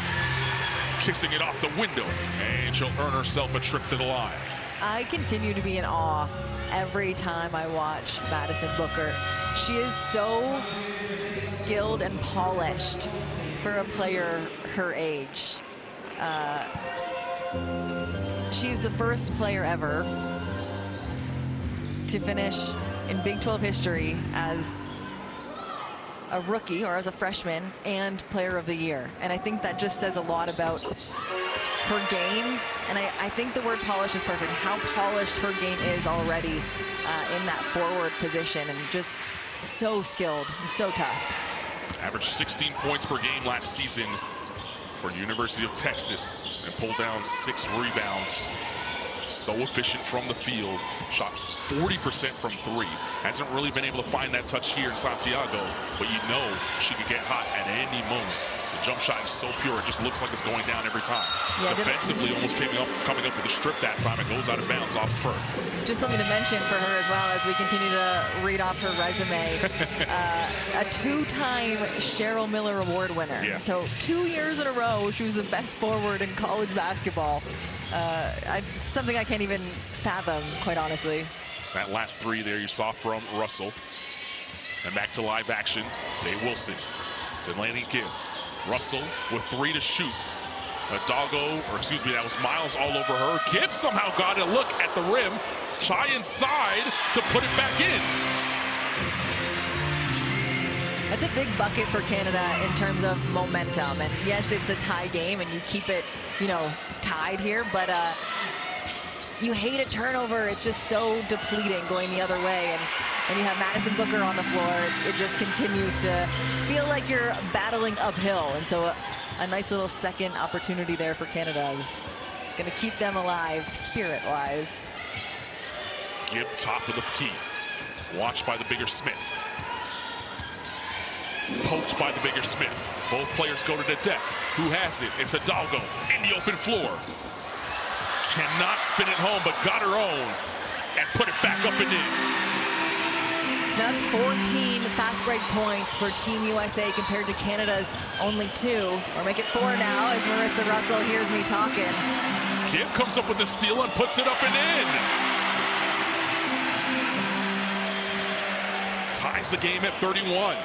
kissing it off the window, and she'll earn herself a trip to the line. I continue to be in awe every time I watch Madison Booker. She is so skilled and polished for a player her age. She's the first player ever to finish in Big 12 history as a rookie or as a freshman and player of the year. And I think that just says a lot about her game. And I think the word polished is perfect. How polished her game is already in that forward position, and just so skilled and so tough. Averaged 16 points per game last season for University of Texas and pulled down 6 rebounds. So efficient from the field. Shot 40% from 3. Hasn't really been able to find that touch here in Santiago, but you know she could get hot at any moment. The jump shot is so pure, it just looks like it's going down every time. Yeah, defensively, almost coming up with a strip that time. It goes out of bounds off of her. Just something to mention for her as well as we continue to read off her resume. A 2-time Cheryl Miller Award winner. Yeah. So 2 years in a row, she was the best forward in college basketball. Something I can't even fathom, quite honestly. That last 3 there you saw from Russell. And back to live action. Day Wilson. Delaney Gibb. Russell with 3 to shoot. That was Miles all over her. Gibb somehow got a look at the rim. try inside to put it back in. That's a big bucket for Canada in terms of momentum. And yes, it's a tie game and you keep it, you know, tied here, but you hate a turnover. It's just so depleting going the other way. And when you have Madison Booker on the floor, it just continues to feel like you're battling uphill. And so a nice little second opportunity there for Canada is going to keep them alive, spirit-wise. Gibb, top of the key. Watched by the bigger Smith. Poked by the bigger Smith. Both players go to the deck. Who has it? It's Hidalgo in the open floor. Cannot spin it home, but got her own and put it back up and in. That's 14 fast break points for Team USA compared to Canada's only 2. Or make it 4 now as Marissa Russell hears me talking. Gibb comes up with the steal and puts it up and in. Ties the game at 31.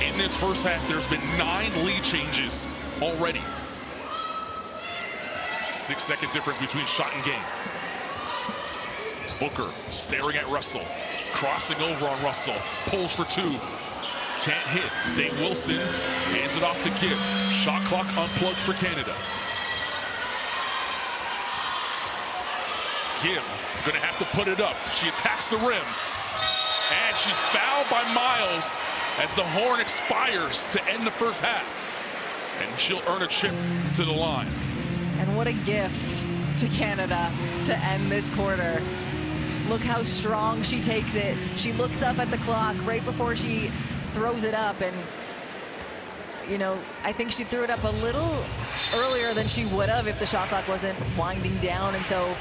In this first half, there's been 9 lead changes already. 6-second difference between shot and game. Booker staring at Russell, crossing over on Russell, pulls for 2. Can't hit. Dave Wilson hands it off to Gibb. Shot clock unplugged for Canada. Gibb gonna have to put it up. She attacks the rim. And she's fouled by Miles as the horn expires to end the first half. And she'll earn a chip to the line. And what a gift to Canada to end this quarter. Look how strong she takes it. She looks up at the clock right before she throws it up. And, you know, I think she threw it up a little earlier than she would have if the shot clock wasn't winding down. And so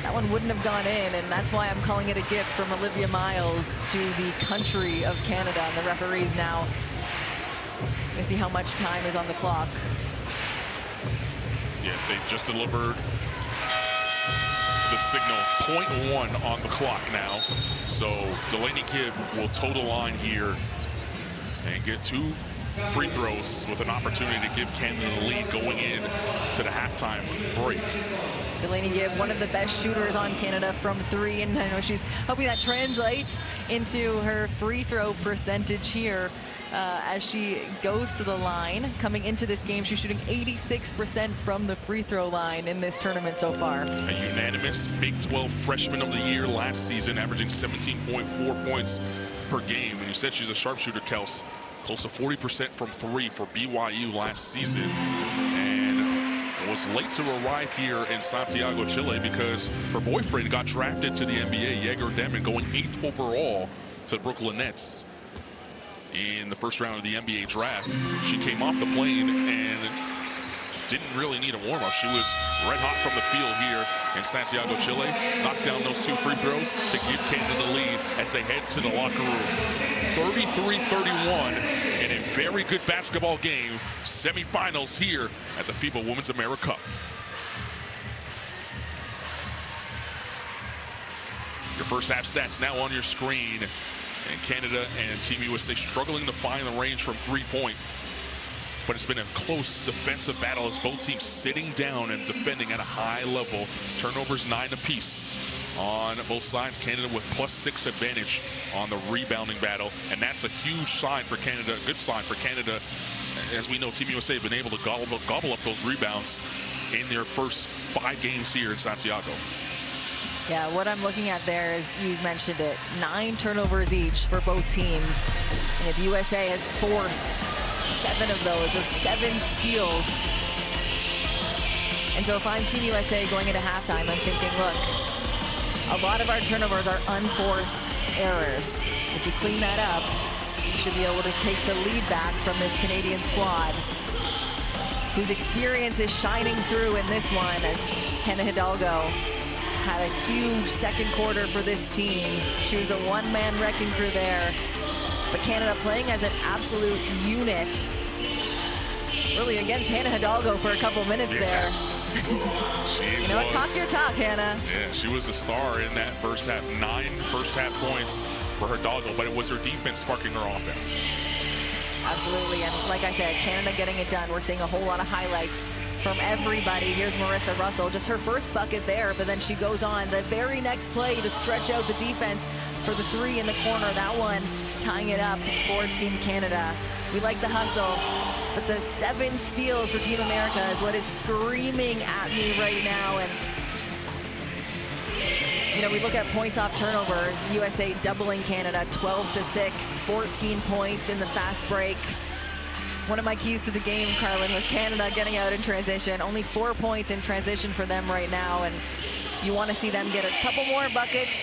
that one wouldn't have gone in. And that's why I'm calling it a gift from Olivia Miles to the country of Canada. And the referees now, you see how much time is on the clock. Yeah, they just delivered the signal. 0.1 on the clock now. So Delaney Gibb will toe the line here and get 2 free throws with an opportunity to give Canada the lead going in to the halftime break. Delaney Gibb, one of the best shooters on Canada from 3, and I know she's hoping that translates into her free throw percentage here as she goes to the line. Coming into this game, she's shooting 86% from the free throw line in this tournament so far. A unanimous Big 12 Freshman of the Year last season, averaging 17.4 points per game. And you said she's a sharpshooter, Kels. Close to 40% from 3 for BYU last season. And was late to arrive here in Santiago, Chile, because her boyfriend got drafted to the NBA, Jaeger Demon, going 8th overall to the Brooklyn Nets in the first round of the NBA draft. She came off the plane and didn't really need a warm-up. She was red hot from the field here in Santiago, Chile. Knocked down those 2 free throws to give Canada the lead as they head to the locker room. 33-31 in a very good basketball game. Semifinals here at the FIBA Women's AmeriCup. Your first half stats now on your screen. And Canada and Team USA struggling to find the range from 3-point. But it's been a close defensive battle as both teams sitting down and defending at a high level. Turnovers 9 apiece on both sides. Canada with +6 advantage on the rebounding battle. And that's a huge sign for Canada, a good sign for Canada. As we know, Team USA have been able to gobble up those rebounds in their first 5 games here in Santiago. Yeah, what I'm looking at there is, you mentioned it, 9 turnovers each for both teams. And if USA has forced 7 of those with 7 steals. And so if I'm Team USA going into halftime, I'm thinking, look, a lot of our turnovers are unforced errors. If you clean that up, you should be able to take the lead back from this Canadian squad, whose experience is shining through in this one, as Hannah Hidalgo had a huge second quarter for this team. She was a one-man wrecking crew there. But Canada playing as an absolute unit, really against Hannah Hidalgo for a couple minutes there. You know, talk your talk, Hannah. Yeah, she was a star in that first half. 9 first half points for Hidalgo, but it was her defense sparking her offense. Absolutely, and like I said, Canada getting it done. We're seeing a whole lot of highlights from everybody. Here's Marissa Russell, just her first bucket there, but then she goes on the very next play to stretch out the defense for the three in the corner. That one tying it up for Team Canada. We like the hustle, but the 7 steals for Team America is what is screaming at me right now. And you know, we look at points off turnovers. USA doubling Canada 12-6, 14 points in the fast break. One of my keys to the game, Carlin, was Canada getting out in transition. Only 4 points in transition for them right now, and you want to see them get a couple more buckets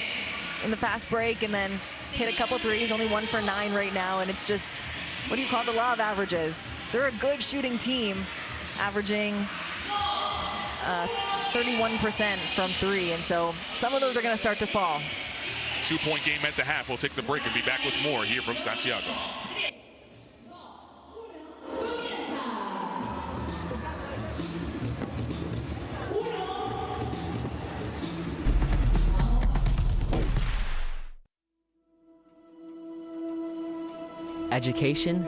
in the fast break and then hit a couple threes. Only 1 for 9 right now, and it's just, what do you call the law of averages? They're a good shooting team, averaging 31% from 3, and so some of those are going to start to fall. 2-point game at the half. We'll take the break and be back with more here from Santiago. Education,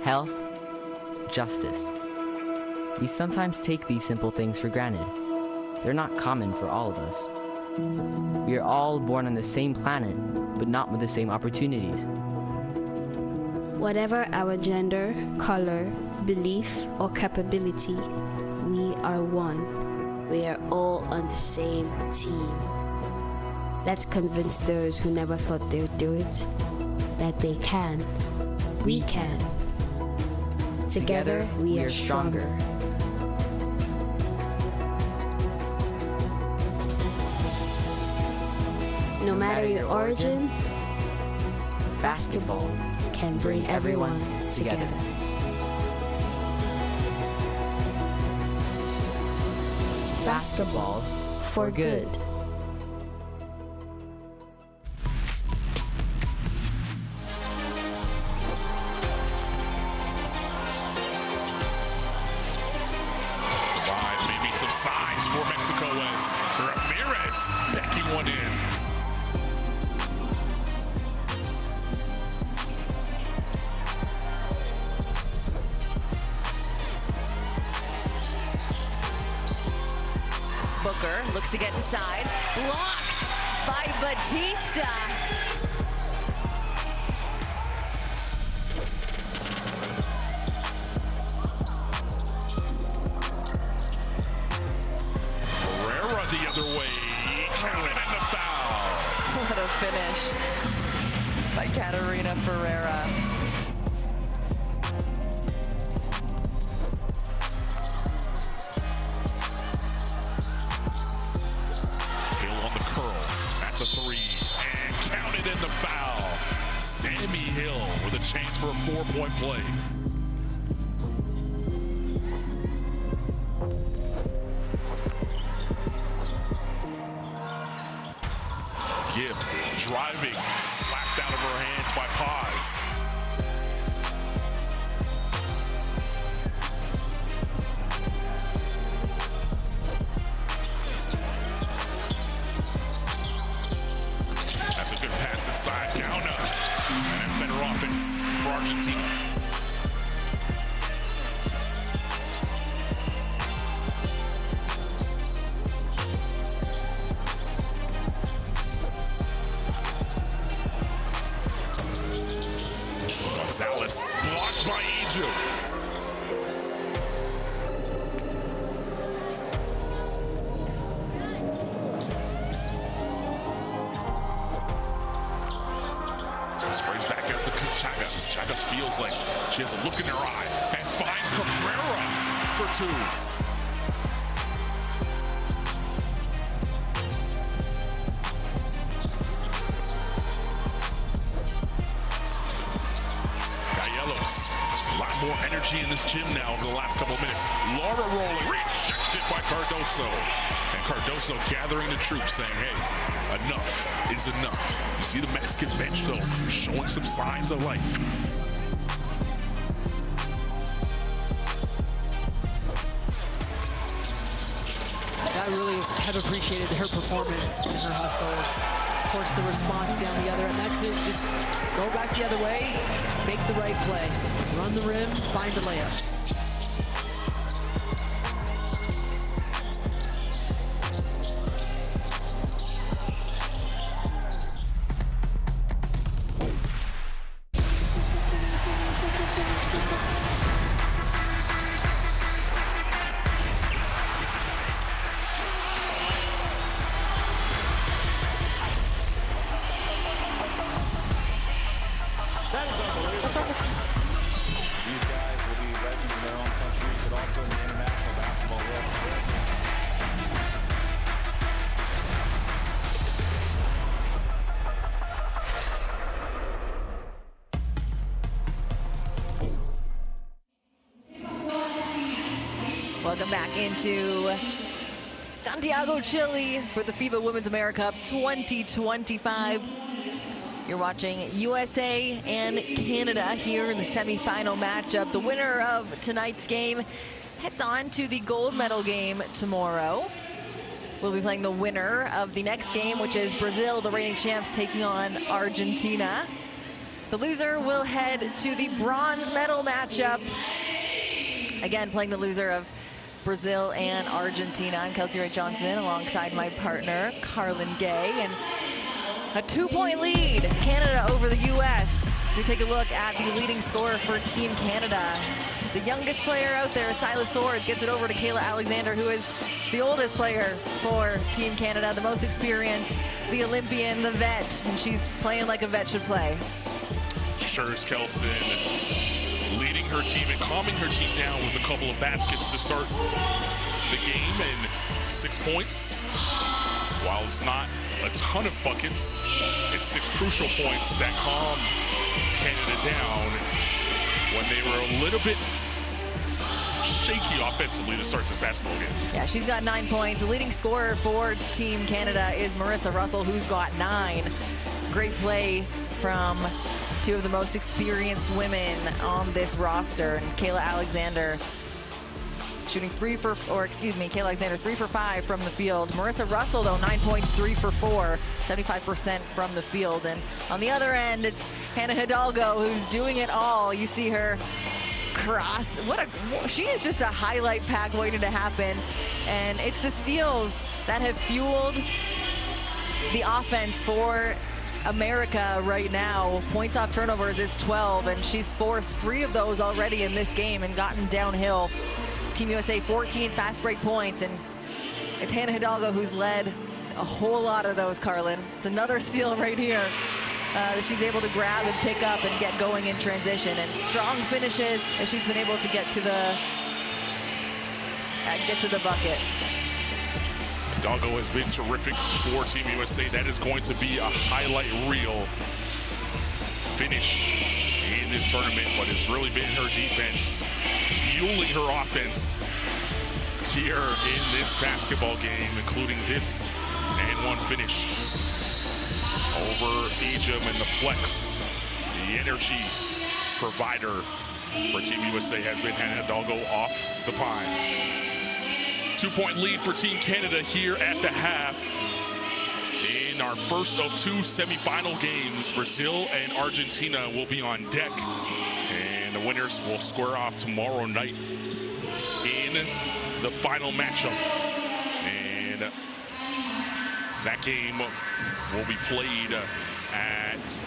health, justice. We sometimes take these simple things for granted. They're not common for all of us. We are all born on the same planet, but not with the same opportunities. Whatever our gender, color, belief, or capability, we are one. We are all on the same team. Let's convince those who never thought they would do it that they can. We can. Together, we are stronger. No matter your origin, basketball can bring everyone together. Basketball for good. Maybe some signs for Mexico as Ramirez backing one in. Booker looks to get inside, blocked by Batista. Ferreira the other way, counted in the foul. What a finish by Katarina Ferreira. A 3 and counted in the foul. Sammy Hill with a chance for a 4-point play. Gibb driving, slapped out of her hands by Paz. Inside, Gauna, and better offense for Argentina. Gonzalez blocked by Egypt. Sprays back out to Chagas. Chagas feels like she has a look in her eye and finds Cabrera for 2. Gallegos, a lot more energy in this gym now over the last couple of minutes. Laura rolling, rejected by Cardoso. And Cardoso gathering the troops saying, hey, enough is enough. You see the Mexican bench, though, showing some signs of life. I really have appreciated her performance and her hustles. Of course, the response down the other, and that's it. Just go back the other way, make the right play. Run the rim, find the layup. Welcome back into Santiago, Chile for the FIBA Women's AmeriCup 2025. You're watching USA and Canada here in the semifinal matchup. The winner of tonight's game heads on to the gold medal game tomorrow. We'll be playing the winner of the next game, which is Brazil, the reigning champs, taking on Argentina. The loser will head to the bronze medal matchup. Again, playing the loser of Brazil and Argentina. I'm Kelsey Ray Johnson alongside my partner, Carlin Gay. And a 2-point lead, Canada over the US. So we take a look at the leading scorer for Team Canada. The youngest player out there, Silas Swords, gets it over to Kayla Alexander, who is the oldest player for Team Canada, the most experienced, the Olympian, the vet, and she's playing like a vet should play. Sure is Kelson leading her team and calming her team down with a couple of baskets to start the game, and 6 points. While it's not a ton of buckets, it's 6 crucial points that calm Canada down when they were a little bit shaky offensively to start this basketball game. Yeah, she's got 9 points. The leading scorer for Team Canada is Marissa Russell, who's got 9. Great play from two of the most experienced women on this roster. And Kayla Alexander shooting Kayla Alexander 3 for 5 from the field. Marissa Russell, though, 9 points, 3 for 4, 75% from the field. And on the other end, it's Hannah Hidalgo, who's doing it all. You see her cross. She is just a highlight pack waiting to happen. And it's the steals that have fueled the offense for America right now. Points off turnovers is 12, and she's forced 3 of those already in this game and gotten downhill. Team USA 14 fast break points, and it's Hannah Hidalgo who's led a whole lot of those, Carlin. It's another steal right here that she's able to grab and pick up and get going in transition, and strong finishes as she's been able to get to the bucket. Hidalgo has been terrific for Team USA. That is going to be a highlight reel finish in this tournament, but it's really been her defense fueling her offense here in this basketball game, including this and one finish over Egypt, and the flex, the energy provider for Team USA has been Hannah Hidalgo off the pine. 2-point lead for Team Canada here at the half. In our first of 2 semifinal games, Brazil and Argentina will be on deck, and the winners will square off tomorrow night in the final matchup. And that game will be played at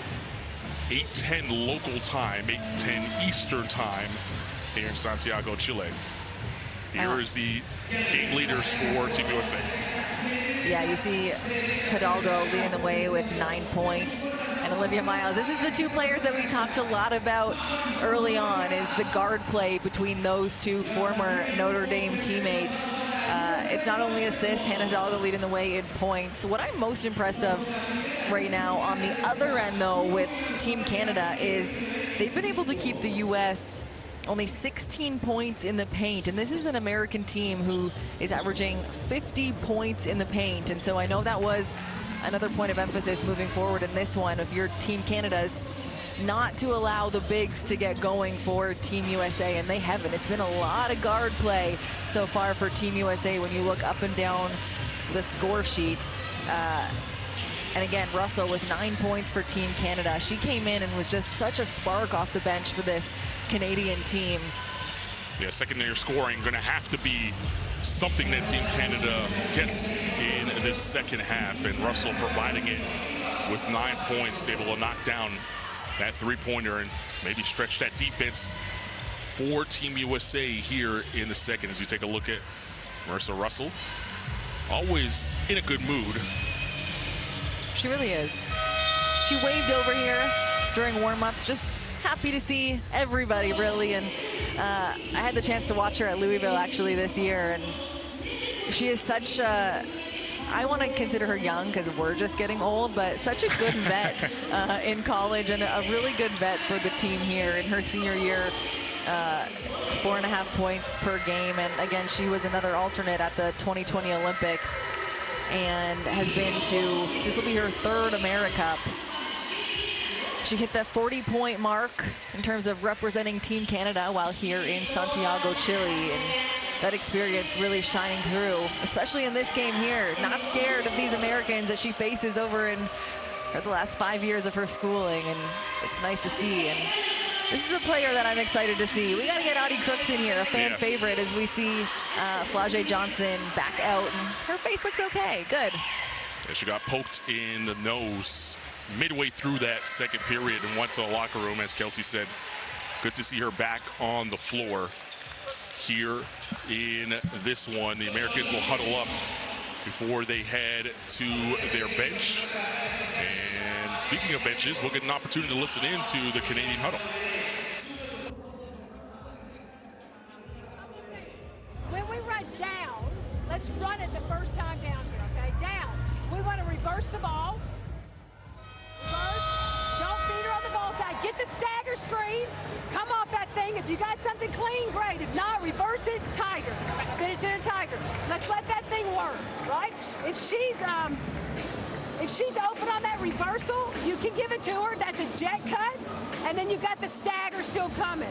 8:10 local time, 8:10 Eastern time here in Santiago, Chile. Here is the game leaders for Team USA. Yeah, you see Hidalgo leading the way with 9 points, and Olivia Miles. This is the 2 players that we talked a lot about early on, is the guard play between those 2 former Notre Dame teammates. It's not only assists, Hannah Hidalgo leading the way in points. What I'm most impressed of right now on the other end, though, with Team Canada is they've been able to keep the U.S. only 16 points in the paint, and this is an American team who is averaging 50 points in the paint. And so I know that was another point of emphasis moving forward in this one of your Team Canada's, not to allow the bigs to get going for Team USA, and they haven't. It's been a lot of guard play so far for Team USA when you look up and down the score sheet. And again, Russell with 9 points for Team Canada. She came in and was just such a spark off the bench for this Canadian team. Yeah, secondary scoring going to have to be something that Team Canada gets in this second half, and Russell providing it with 9 points, able to knock down that 3-pointer and maybe stretch that defense for Team USA here in the second. As you take a look at Marissa Russell, always in a good mood. She really is. She waved over here during warm-ups, just happy to see everybody, really. And I had the chance to watch her at Louisville actually this year, and she is such a, I want to consider her young because we're just getting old, but such a good vet in college, and a really good vet for the team here in her senior year 4.5 points per game. And again, she was another alternate at the 2020 Olympics and has been to, this will be her 3rd AmeriCup. She hit that 40-point mark in terms of representing Team Canada while here in Santiago, Chile. And that experience really shining through, especially in this game here. Not scared of these Americans that she faces over in the last 5 years of her schooling, and it's nice to see. And this is a player that I'm excited to see. We got to get Audie Crooks in here, a fan favorite, as we see Flau'jae Johnson back out, and her face looks okay. Good. Yeah, she got poked in the nose midway through that second period and went to the locker room, as Kelsey said. Good to see her back on the floor here in this one. The Americans will huddle up before they head to their bench. And speaking of benches, we'll get an opportunity to listen in to the Canadian huddle. When we run down, let's run it the first time down here, okay? Down. We want to reverse the ball. Reverse. Don't feed her on the ball side. Get the stagger screen. Come off that thing. If you got something clean, great. If not, reverse it, tiger. Finish it in a tiger. Let's let that thing work, right? If she's open on that reversal, you can give it to her. That's a jet cut. And then you've got the stagger still coming.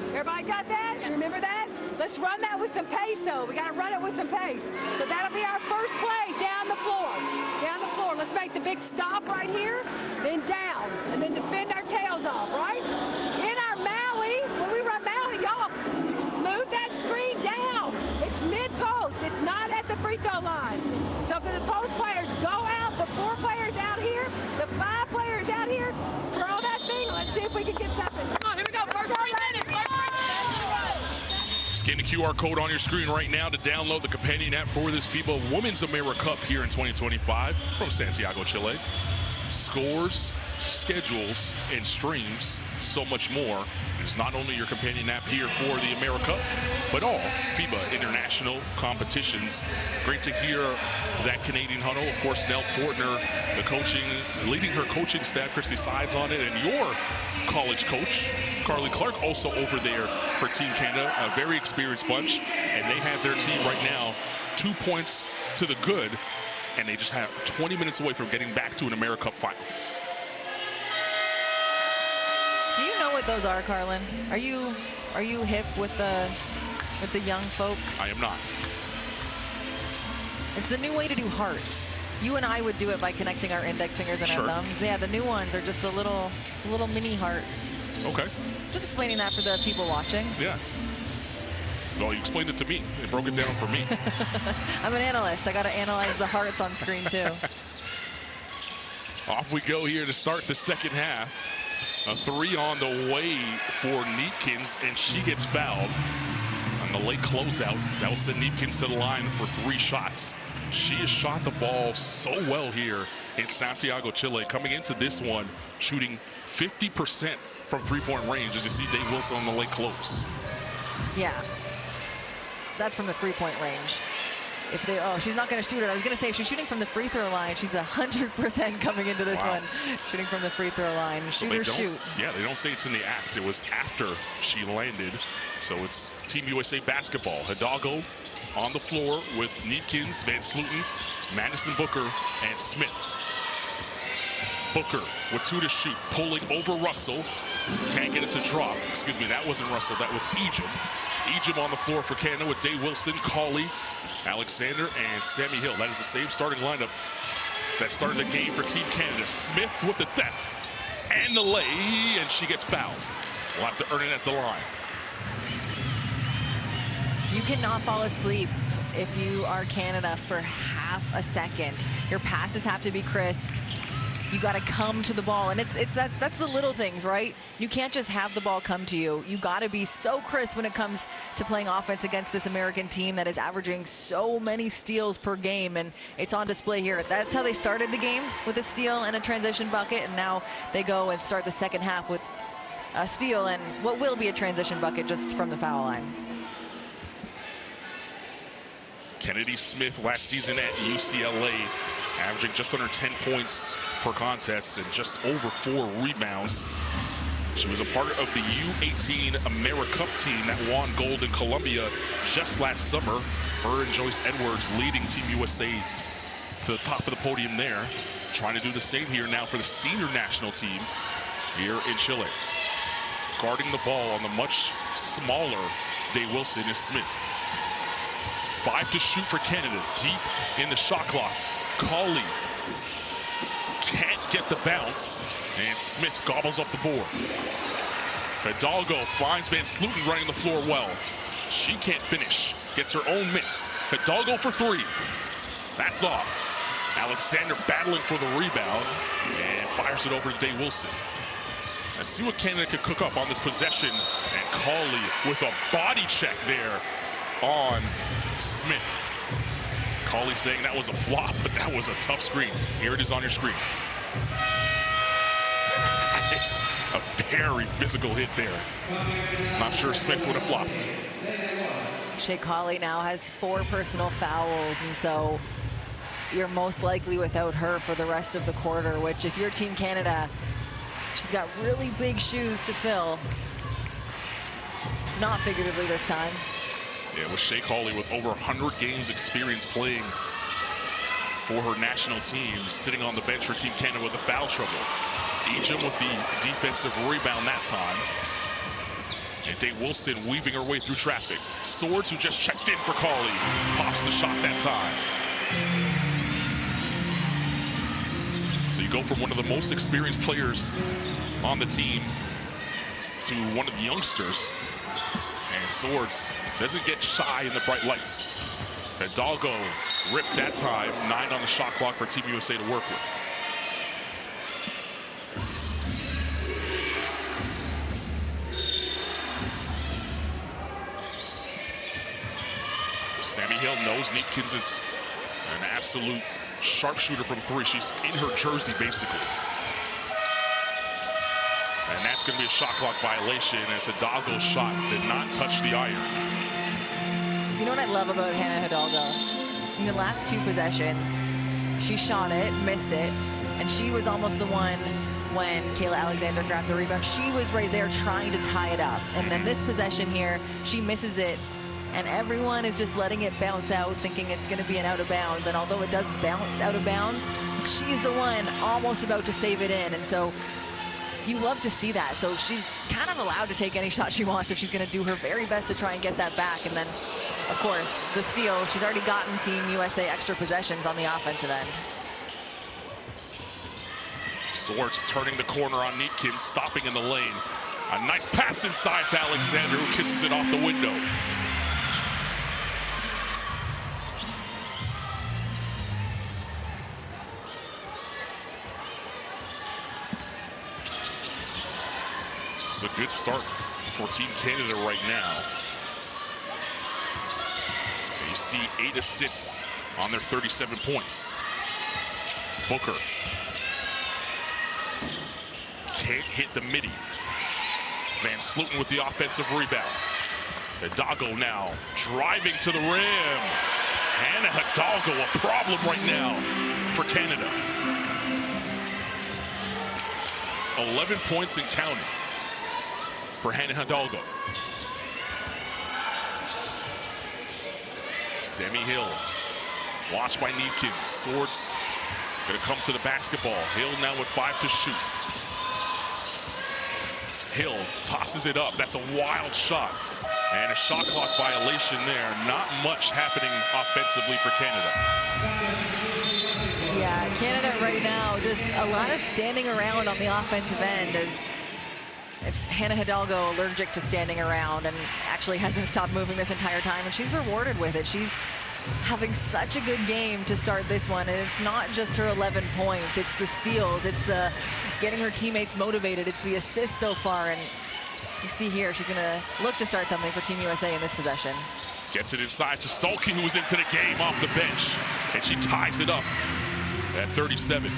Everybody got that? You remember that? Let's run that with some pace, though. We got to run it with some pace. So that'll be our first play down the floor. Down the floor. Let's make the big stop right here, then down, and then defend our tails off, right? In our Maui, when we run Maui, y'all move that screen down. It's mid-post. It's not at the free throw line. So for the post players, go out. The 4 players out here, the 5 players out here, throw that thing. Let's see if we can get something. Come on, here we go. First 3 minutes. Scan the QR code on your screen right now to download the companion app for this FIBA Women's AmeriCup here in 2025 from Santiago, Chile. Scores, schedules, and streams, so much more. It is not only your companion app here for the AmeriCup, but all FIBA international competitions. Great to hear that Canadian huddle. Of course, Nell Fortner, the coaching, leading her coaching staff, Christy Sides on it, and your college coach, Carly Clark, also over there for Team Canada. A very experienced bunch, and they have their team right now 2 points to the good, and they just have 20 minutes away from getting back to an AmeriCup final. Do you know what those are, Carlin? Are you hip with the young folks? I am not. It's the new way to do hearts. You and I would do it by connecting our index fingers and our thumbs. Yeah, the new ones are just the little mini hearts. Okay. Just explaining that for the people watching. Yeah. Well, you explained it to me. It broke it down for me. I'm an analyst. I got to analyze the hearts on screen, too. Off we go here to start the second half. A 3 on the way for Neatkins, and she gets fouled on the late closeout. That will send Neatkins to the line for 3 shots. She has shot the ball so well here in Santiago, Chile. Coming into this one, shooting 50% from 3-point range, as you see Dave Wilson on the late close. Yeah. That's from the 3-point range. If they, she's not going to shoot it. I was going to say, if she's shooting from the free throw line, she's 100% coming into this one. Shooting from the free throw line. So shoot. Yeah, they don't say it's in the act. It was after she landed. So it's Team USA basketball. Hidalgo on the floor with Neatkins, Van Slooten, Madison Booker, and Smith. Booker with 2 to shoot, pulling over Russell. Can't get it to drop. Excuse me, that wasn't Russell, that was Egypt. Egypt on the floor for Canada with Dave Wilson, Cauley, Alexander, and Sammy Hill. That is the same starting lineup that started the game for Team Canada. Smith with the theft and the lay, and she gets fouled. We'll have to earn it at the line. You cannot fall asleep if you are Canada for half a second. Your passes have to be crisp. You got to come to the ball, and that's the little things, right? You can't just have the ball come to you. You got to be so crisp when it comes to playing offense against this American team that is averaging so many steals per game, and it's on display here. That's how they started the game, with a steal and a transition bucket, and now they go and start the second half with a steal and what will be a transition bucket just from the foul line. Kennedy Smith last season at UCLA, averaging just under 10 points per contest and just over 4 rebounds. She was a part of the U18 AmeriCup team that won gold in Colombia just last summer. Her and Joyce Edwards leading Team USA to the top of the podium there. Trying to do the same here now for the senior national team here in Chile. Guarding the ball on the much smaller Day Wilson is Smith. 5 to shoot for Canada, deep in the shot clock. Colley can't get the bounce, and Smith gobbles up the board. Hidalgo finds Van Slooten running the floor well. She can't finish, gets her own miss. Hidalgo for 3, that's off. Alexander battling for the rebound and fires it over to Day Wilson. Let's see what Canada can cook up on this possession, and Colley with a body check there on Smith. Colley saying that was a flop, but that was a tough screen. Here it is on your screen. It's a very physical hit there. Not sure Smith would have flopped. Shea Colley now has 4 personal fouls, and so you're most likely without her for the rest of the quarter, which if you're Team Canada, she's got really big shoes to fill. Not figuratively this time. Yeah, with Shea Colley with over 100 games experience playing for her national team, sitting on the bench for Team Canada with the foul trouble. Egypt with the defensive rebound that time. And Day Wilson weaving her way through traffic. Swords, who just checked in for Colley, pops the shot that time. So you go from one of the most experienced players on the team to one of the youngsters. And Swords doesn't get shy in the bright lights. Hidalgo ripped that time. 9 on the shot clock for Team USA to work with. Sammy Hill knows Neatkins is an absolute sharpshooter from 3. She's in her jersey, basically. And that's going to be a shot clock violation as Hidalgo's shot did not touch the iron. You know what I love about Hannah Hidalgo? In the last 2 possessions, she shot it, missed it, and she was almost the one when Kayla Alexander grabbed the rebound. She was right there trying to tie it up. And then this possession here, she misses it, and everyone is just letting it bounce out, thinking it's going to be an out of bounds. And although it does bounce out of bounds, she's the one almost about to save it in. And so you love to see that. So she's kind of allowed to take any shot she wants if she's going to do her very best to try and get that back. And then, of course, the steal. She's already gotten Team USA extra possessions on the offensive end. Swords turning the corner on Neatkins, stopping in the lane. A nice pass inside to Alexander, who kisses it off the window. It's a good start for Team Canada right now. You see 8 assists on their 37 points. Booker can't hit the midi. Van Slooten with the offensive rebound. Hidalgo now driving to the rim. Hannah Hidalgo, a problem right now for Canada. 11 points and counting for Hannah Hidalgo. Sammy Hill, watched by Neatkins. Swords gonna come to the basketball. Hill now with 5 to shoot. Hill tosses it up. That's a wild shot. And a shot clock violation there. Not much happening offensively for Canada. Yeah, Canada right now, just a lot of standing around on the offensive end as it's Hannah Hidalgo allergic to standing around and actually hasn't stopped moving this entire time, and she's rewarded with it. She's having such a good game to start this one, and it's not just her 11 points, it's the steals, it's the getting her teammates motivated, it's the assists so far, and you see here she's gonna look to start something for Team USA in this possession. Gets it inside to Stolke, who was into the game off the bench, and she ties it up at 37.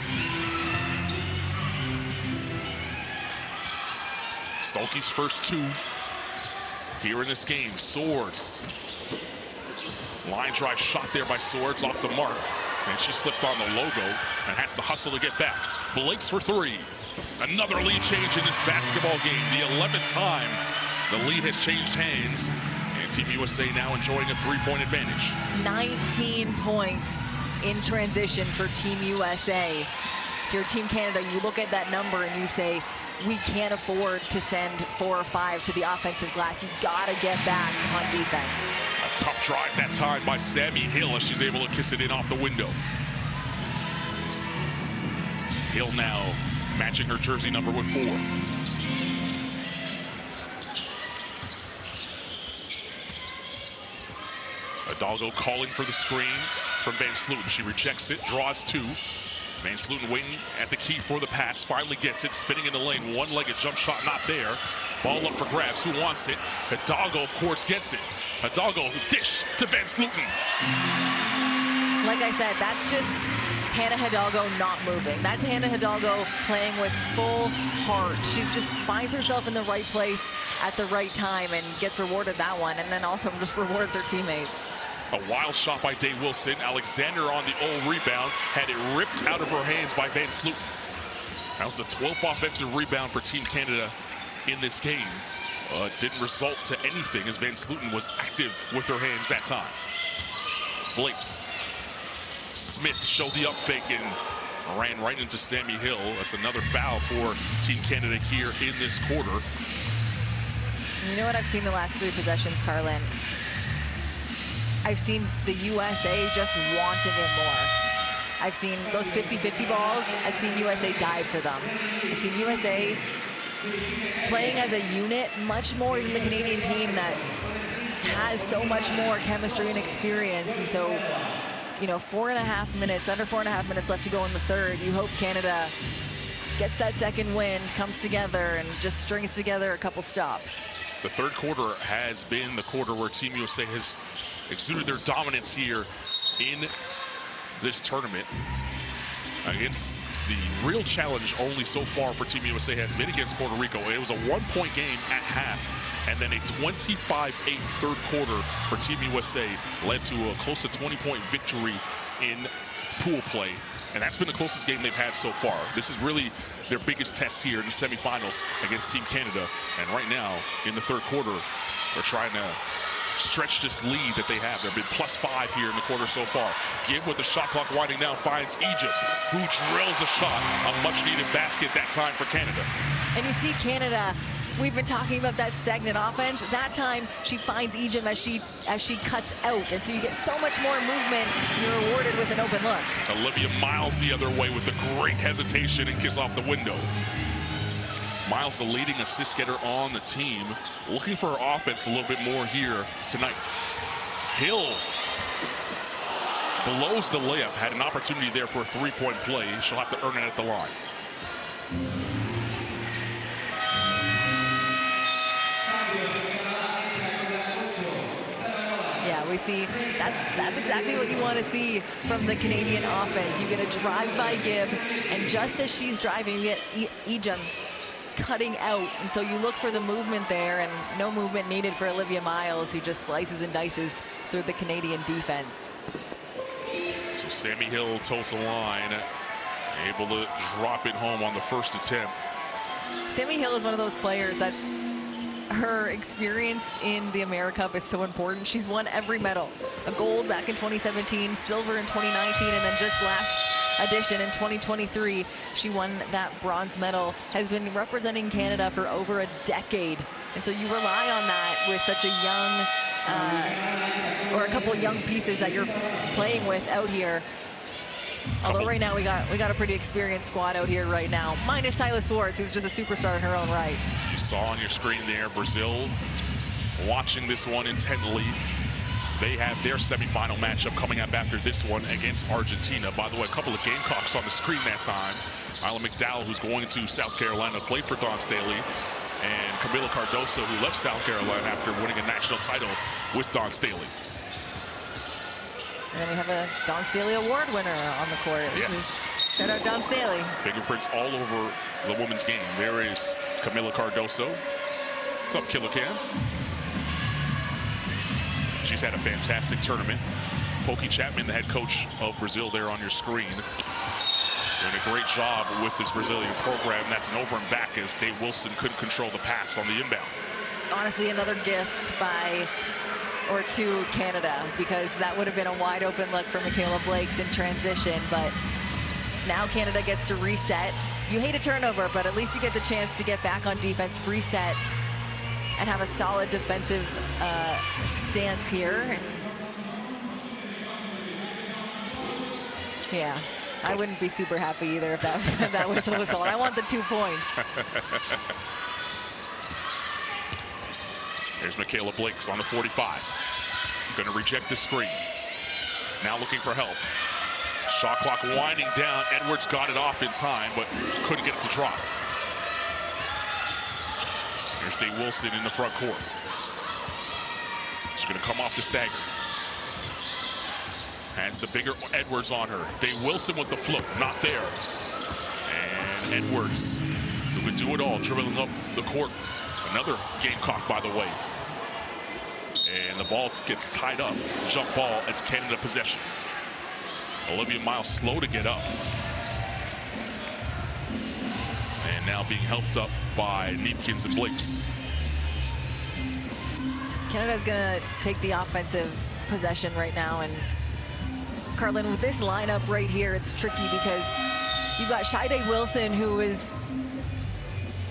Stolke's first 2 here in this game. Swords. Line drive shot there by Swords off the mark. And she slipped on the logo and has to hustle to get back. Blake's for 3. Another lead change in this basketball game. The 11th time the lead has changed hands. And Team USA now enjoying a 3-point advantage. 19 points in transition for Team USA. If you're Team Canada, you look at that number and you say, we can't afford to send 4 or 5 to the offensive glass. You gotta get back on defense. A tough drive that time by Sammy Hill as she's able to kiss it in off the window. Hill now matching her jersey number with 4. Hidalgo calling for the screen from Van Sloten. She rejects it, draws 2. Van Sloten waiting at the key for the pass, finally gets it, spinning in the lane, one-legged jump shot not there. Ball up for grabs, who wants it? Hidalgo, of course, gets it. Hidalgo, dish to Van Sloten. Like I said, that's just Hannah Hidalgo not moving. That's Hannah Hidalgo playing with full heart. She's just finds herself in the right place at the right time and gets rewarded that one, and then also just rewards her teammates. A wild shot by Day Wilson. Alexander on the old rebound. Had it ripped out of her hands by Van Sloten. That was the 12th offensive rebound for Team Canada in this game. Didn't result to anything as Van Sloten was active with her hands that time. Blakes. Smith showed the up fake and ran right into Sammy Hill. That's another foul for Team Canada here in this quarter. You know what I've seen the last 3 possessions, Carlin? I've seen the USA just wanting it more. I've seen those 50-50 balls. I've seen USA dive for them. I've seen USA playing as a unit much more than the Canadian team that has so much more chemistry and experience. And so, you know, 4.5 minutes, under 4.5 minutes left to go in the third. You hope Canada gets that second win, comes together, and just strings together a couple stops. The third quarter has been the quarter where Team USA has exuded their dominance here in this tournament. Against the real challenge only so far for Team USA has been against Puerto Rico. It was a 1-point game at half, and then a 25-8 third quarter for Team USA led to a close to 20-point victory in pool play. And that's been the closest game they've had so far. This is really their biggest test here in the semifinals against Team Canada. And right now, in the third quarter, they're trying to stretch this lead that they have. They've been +5 here in the quarter so far. Gibb with the shot clock winding down finds Egypt, who drills a shot. A much-needed basket that time for Canada. And you see Canada, we've been talking about that stagnant offense. That time, she finds Egypt as she cuts out. And so you get so much more movement. You're rewarded with an open look. Olivia Miles the other way with a great hesitation and kiss off the window. Miles, the leading assist getter on the team, looking for her offense a little bit more here tonight. Hill blows the layup, had an opportunity there for a 3-point play. She'll have to earn it at the line. Yeah, we see that's exactly what you want to see from the Canadian offense. You get a drive by Gibb, and just as she's driving, you get Egypt cutting out, and so you look for the movement there, and no movement needed for Olivia Miles, who just slices and dices through the Canadian defense. So Sammy Hill toes the line, able to drop it home on the first attempt. Sammy Hill is one of those players that's, her experience in the AmeriCup is so important. She's won every medal. A gold back in 2017, silver in 2019, and then just last edition in 2023, she won that bronze medal, has been representing Canada for over a decade. And so you rely on that with such a young, or a couple young pieces that you're playing with out here. Although right now we got a pretty experienced squad out here right now, minus Silas Swartz, who's just a superstar in her own right. You saw on your screen there, Brazil watching this one intently. They have their semifinal matchup coming up after this one against Argentina. By the way, a couple of Gamecocks on the screen that time. Isla McDowell, who's going to South Carolina, played for Dawn Staley, and Camila Cardoso, who left South Carolina after winning a national title with Dawn Staley. And then we have a Dawn Staley Award winner on the court. Yes. Shout out Dawn Staley. Fingerprints all over the women's game. There is Camila Cardoso. What's up, Killer Cam? She's had a fantastic tournament. Pokey Chapman, the head coach of Brazil, there on your screen. Doing a great job with this Brazilian program. That's an over and back as Dave Wilson couldn't control the pass on the inbound. Honestly, another gift to Canada, because that would have been a wide open look for Michaela Blakes in transition. But now Canada gets to reset. You hate a turnover, but at least you get the chance to get back on defense, reset, and have a solid defensive stance here. Yeah, I wouldn't be super happy either if that whistle was called. I want the 2 points. Here's Michaela Blakes on the 45. Going to reject the screen. Now looking for help. Shot clock winding down. Edwards got it off in time, but couldn't get it to drop. Here's Dave Wilson in the front court. She's going to come off the stagger. Has the bigger Edwards on her. Dave Wilson with the flip, not there. And Edwards, who could do it all, dribbling up the court. Another Gamecock, by the way. And the ball gets tied up. Jump ball as Canada possession. Olivia Miles slow to get up. And now being helped up by Neepkins and Blakes. Canada's gonna take the offensive possession right now. And Carlin, with this lineup right here, it's tricky because you've got Shide Wilson, who is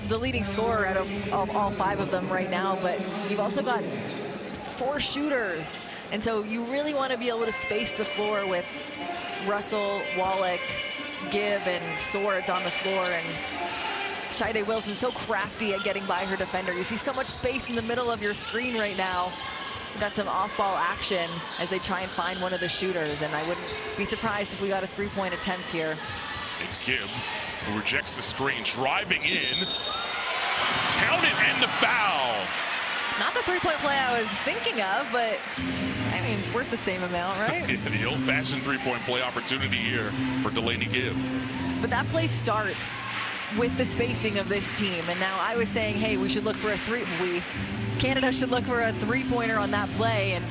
the leading scorer out of all 5 of them right now, but you've also got 4 shooters. And so you really want to be able to space the floor with Russell, Wallach, Gibb, and Swords on the floor. And Shide Wilson so crafty at getting by her defender. You see so much space in the middle of your screen right now. We've got some off-ball action as they try and find one of the shooters, and I wouldn't be surprised if we got a 3-point attempt here. It's Gibb who rejects the screen, driving in. Count it, and the foul. Not the 3-point play I was thinking of, but I mean, it's worth the same amount, right? Yeah, the old-fashioned 3-point play opportunity here for Delaney Gibb. But that play starts with the spacing of this team. And now I was saying, hey, we should look for a Canada should look for a 3-pointer on that play. And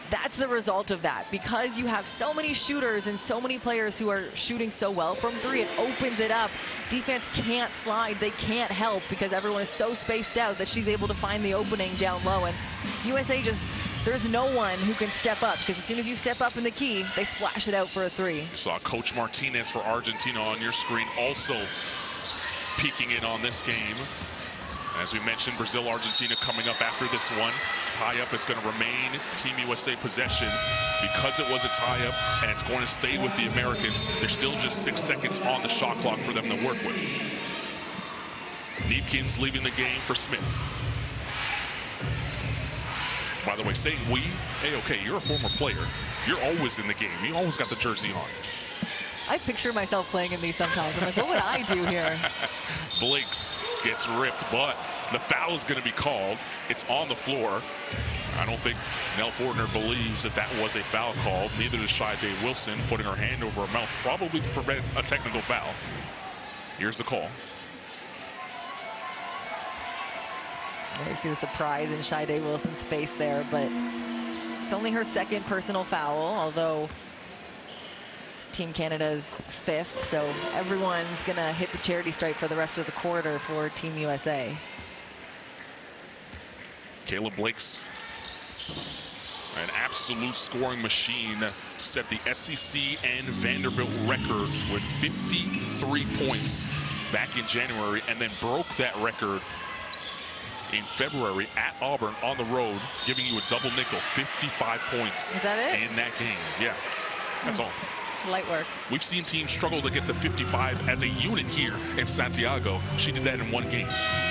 that's the result of that. Because you have so many shooters and so many players who are shooting so well from 3, it opens it up. Defense can't slide, they can't help, because everyone is so spaced out that she's able to find the opening down low. And USA just, there's no one who can step up, because as soon as you step up in the key, they splash it out for a 3. Saw Coach Martinez for Argentina on your screen also peeking in on this game. As we mentioned, Brazil-Argentina coming up after this one. Tie-up is going to remain Team USA possession. Because it was a tie-up and it's going to stay with the Americans, there's still just 6 seconds on the shot clock for them to work with. Neepkins leaving the game for Smith. By the way, saying we, hey, okay, you're a former player. You're always in the game. You always got the jersey on. I picture myself playing in these sometimes. I'm like, what would I do here? Blakes gets ripped, but the foul is going to be called. It's on the floor. I don't think Nell Fortner believes that that was a foul call. Neither does Shide Wilson, putting her hand over her mouth, probably to prevent a technical foul. Here's the call. You see the surprise in Shide Wilson's face there, but it's only her 2nd personal foul, although it's Team Canada's 5th, so everyone's gonna hit the charity stripe for the rest of the quarter for Team USA. Caleb Blakes, an absolute scoring machine, set the SEC and Vanderbilt record with 53 points back in January, and then broke that record in February at Auburn on the road, giving you a double nickel, 55 points. Is that it? In that game. Yeah, that's all. Light work. We've seen teams struggle to get to 55 as a unit here in Santiago. She did that in 1 game.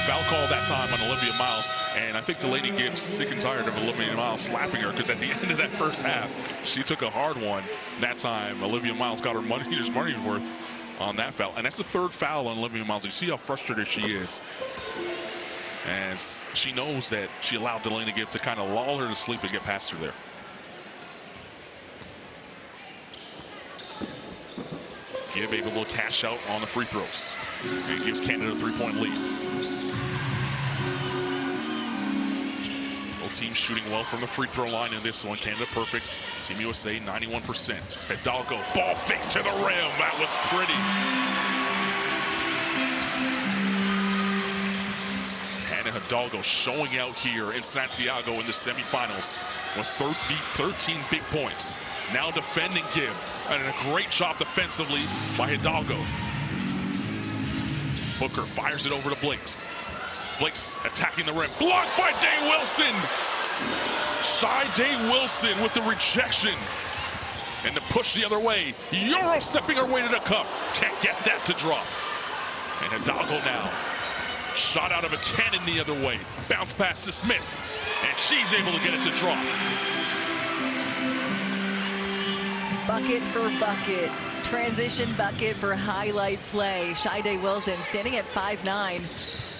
Foul call that time on Olivia Miles, and I think Delaney Gibbs sick and tired of Olivia Miles slapping her, because at the end of that first half, she took a hard one. That time, Olivia Miles got her money's worth on that foul, and that's the 3rd foul on Olivia Miles. You see how frustrated she is, as she knows that she allowed Delaney Gibbs to kind of lull her to sleep and get past her there. Gibb able to cash out on the free throws. It gives Canada a 3-point lead. Both teams shooting well from the free throw line in this one. Canada perfect. Team USA 91%. Hidalgo, ball fake to the rim. That was pretty. Hannah Hidalgo showing out here in Santiago in the semifinals with 13 big points. Now defending Gibb, and a great job defensively by Hidalgo. Booker fires it over to Blakes. Blakes attacking the rim. Blocked by Day Wilson. Day Wilson with the rejection. And the push the other way. Euro stepping her way to the cup. Can't get that to drop. And Hidalgo now. Shot out of a cannon the other way. Bounce pass to Smith. And she's able to get it to drop. Bucket for bucket. Transition bucket for highlight play. Day Wilson standing at 5'9".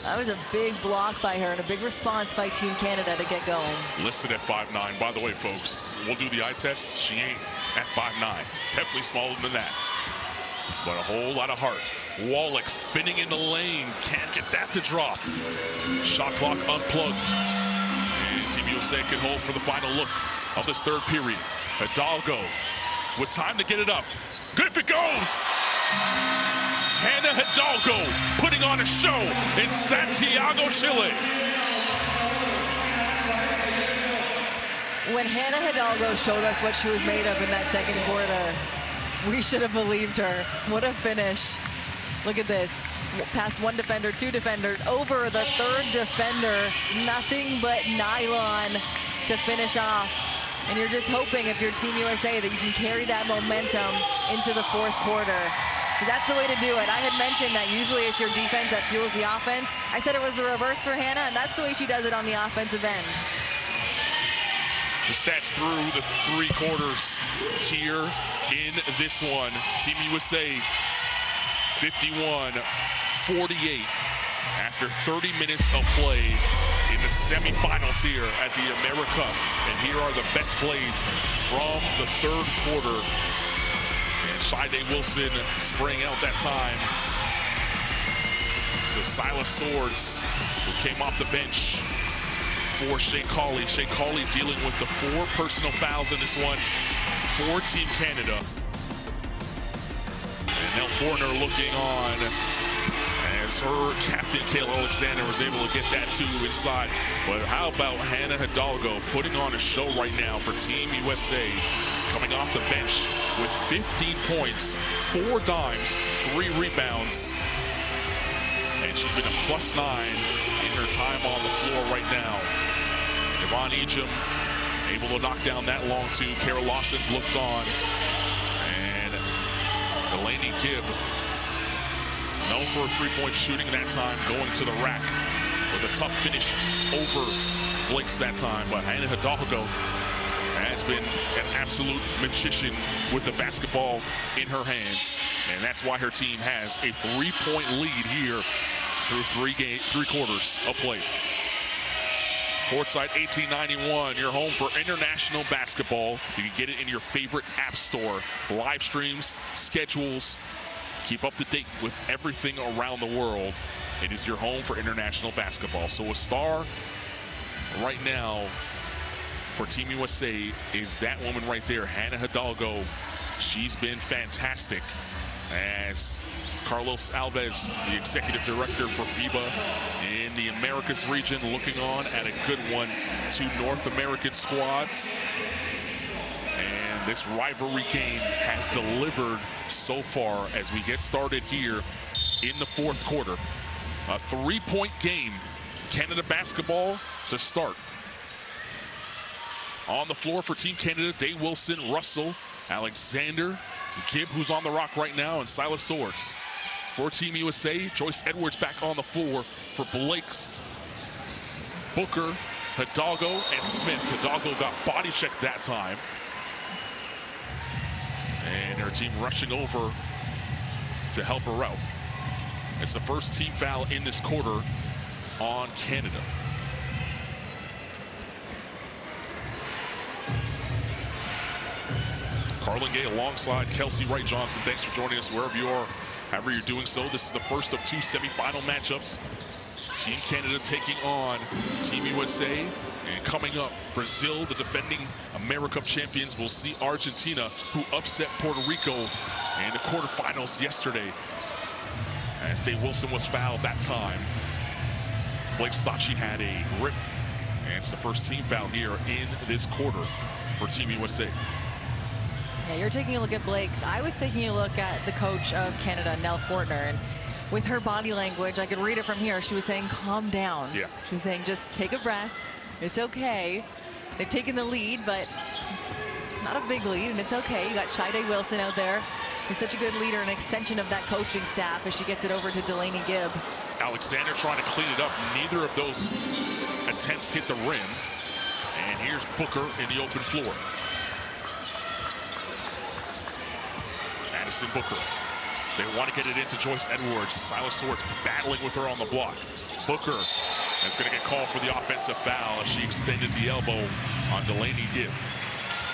That was a big block by her and a big response by Team Canada to get going. Listed at 5'9". By the way, folks, we'll do the eye test. She ain't at 5'9". Definitely smaller than that. But a whole lot of heart. Wallach spinning in the lane. Can't get that to drop. Shot clock unplugged. And Team USA can hold for the final look of this third period. Hidalgo with time to get it up. Good if it goes. Hannah Hidalgo putting on a show in Santiago, Chile. When Hannah Hidalgo showed us what she was made of in that second quarter, we should have believed her. What a finish. Look at this. Past one defender, two defenders, over the third defender. Nothing but nylon to finish off. And you're just hoping, if you're Team USA, that you can carry that momentum into the fourth quarter. That's the way to do it. I had mentioned that usually it's your defense that fuels the offense. I said it was the reverse for Hannah, and that's the way she does it on the offensive end. The stats through the three quarters here in this one. Team USA 51-48 after 30 minutes of play in the semifinals here at the AmeriCup. And here are the best plays from the third quarter. And Day Wilson spraying out that time. So Silas Swords, who came off the bench for Shea Cauley. Shea Cauley dealing with the 4 personal fouls in this one for Team Canada. And Nell Fortner looking on as her captain, Kayla Alexander, was able to get that too inside. But how about Hannah Hidalgo putting on a show right now for Team USA, coming off the bench with 15 points, 4 dimes, 3 rebounds. And she's been a +9 in her time on the floor right now. Yvonne Ejim able to knock down that long two. Kara Lawson's looked on. And Delaney Gibb, known for three-point shooting that time, going to the rack with a tough finish over Blakes that time. But Hannah Hidalgo has been an absolute magician with the basketball in her hands. And that's why her team has a 3-point lead here through three quarters of play. Courtside 1891, your home for international basketball. You can get it in your favorite app store. Live streams, schedules. Keep up to date with everything around the world. It is your home for international basketball. So a star right now for Team USA is that woman right there, Hannah Hidalgo. She's been fantastic. As Carlos Alves, the executive director for FIBA in the Americas region, looking on at a good one, 2 North American squads. And this rivalry game has delivered so far as we get started here in the fourth quarter. A 3-point game, Canada basketball to start. On the floor for Team Canada, Day Wilson, Russell, Alexander, Gibb, who's on the rock right now, and Silas Swords. For Team USA, Joyce Edwards back on the floor for Blakes, Booker, Hidalgo, and Smith. Hidalgo got body checked that time. And her team rushing over to help her out. It's the first team foul in this quarter on Canada. Carlin Gay alongside Kelsey Wright Johnson. Thanks for joining us wherever you are, however you're doing so. This is the first of 2 semifinal matchups. Team Canada taking on Team USA. And coming up, Brazil, the defending AmeriCup champions, will see Argentina, who upset Puerto Rico in the quarterfinals yesterday, as Dave Wilson was fouled that time. Blakes thought she had a grip, and it's the first team foul here in this quarter for Team USA. Yeah, you're taking a look at Blakes. I was taking a look at the coach of Canada, Nell Fortner, and with her body language, I could read it from here. She was saying, calm down. Yeah. She was saying, just take a breath. It's okay. They've taken the lead, but it's not a big lead, and it's okay. You got Shida Wilson out there, who's such a good leader, an extension of that coaching staff as she gets it over to Delaney Gibb. Alexander trying to clean it up. Neither of those attempts hit the rim. And here's Booker in the open floor. Madison Booker. They want to get it into Joyce Edwards. Silas Swartz battling with her on the block. Booker is going to get called for the offensive foul as she extended the elbow on Delaney Gibb.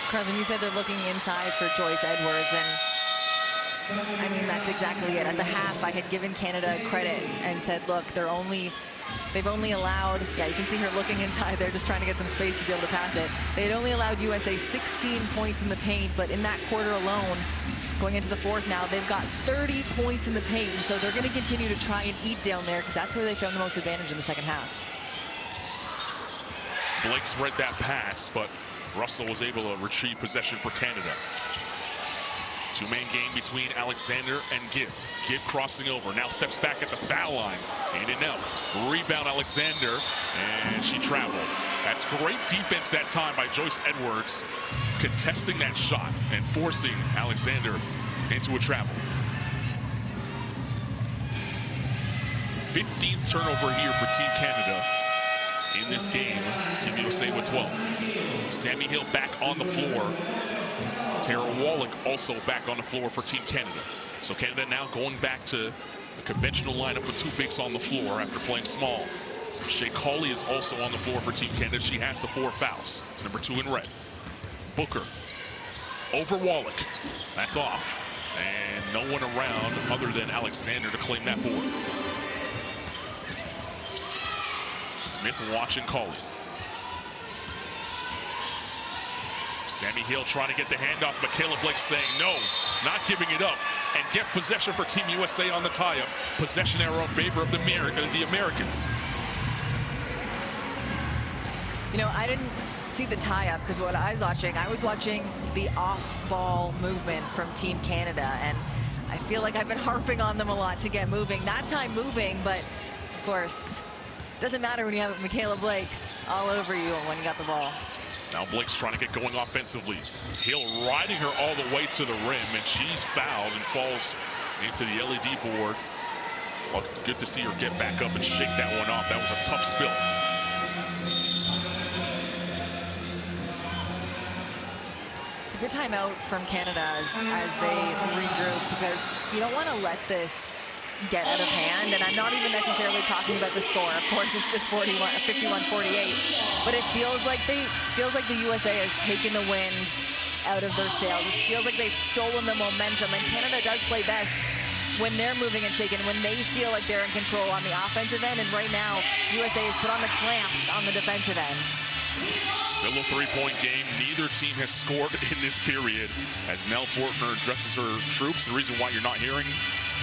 Carlin, you said they're looking inside for Joyce Edwards, and I mean, that's exactly it. At the half, I had given Canada credit and said, look, they've only allowed, yeah, you can see her looking inside there, just trying to get some space to be able to pass it. They had only allowed USA 16 points in the paint, but in that quarter alone, going into the fourth now, they've got 30 points in the paint, and so they're going to continue to try and eat down there because that's where they found the most advantage in the second half. Blakes read that pass, but Russell was able to retrieve possession for Canada. Two-man game between Alexander and Gibb. Gibb crossing over, now steps back at the foul line. And in out. Rebound Alexander, and she traveled. That's great defense that time by Joyce Edwards, contesting that shot and forcing Alexander into a travel. 15th turnover here for Team Canada in this game. Team USA with 12. Sammy Hill back on the floor. Tara Wallach also back on the floor for Team Canada. So Canada now going back to a conventional lineup with two bigs on the floor after playing small. Shea Cauley is also on the floor for Team Canada. She has the 4 fouls. Number 2 in red. Booker over Wallach. That's off. And no one around other than Alexander to claim that board. Smith watching Cauley. Sammy Hill trying to get the handoff. Michaela Blake saying no, not giving it up, and gets possession for Team USA on the tie-up. Possession error in favor of the Americans. You know, I didn't see the tie-up because what I was watching the off-ball movement from Team Canada, and I feel like I've been harping on them a lot to get moving. That time moving, but of course, it doesn't matter when you have Michaela Blake's all over you when you got the ball. Now Blake's trying to get going offensively. Hill riding her all the way to the rim, and she's fouled and falls into the LED board. Well, good to see her get back up and shake that one off. That was a tough spill. It's a good timeout from Canada as they regroup, because you don't want to let this get out of hand, and I'm not even necessarily talking about the score. Of course, it's just 51-48, but it feels like the USA has taken the wind out of their sails. It feels like they've stolen the momentum, and Canada does play best when they're moving and shaking, when they feel like they're in control on the offensive end, and right now, USA has put on the clamps on the defensive end. Still a 3-point game. Neither team has scored in this period as Nell Fortner addresses her troops. The reason why you're not hearing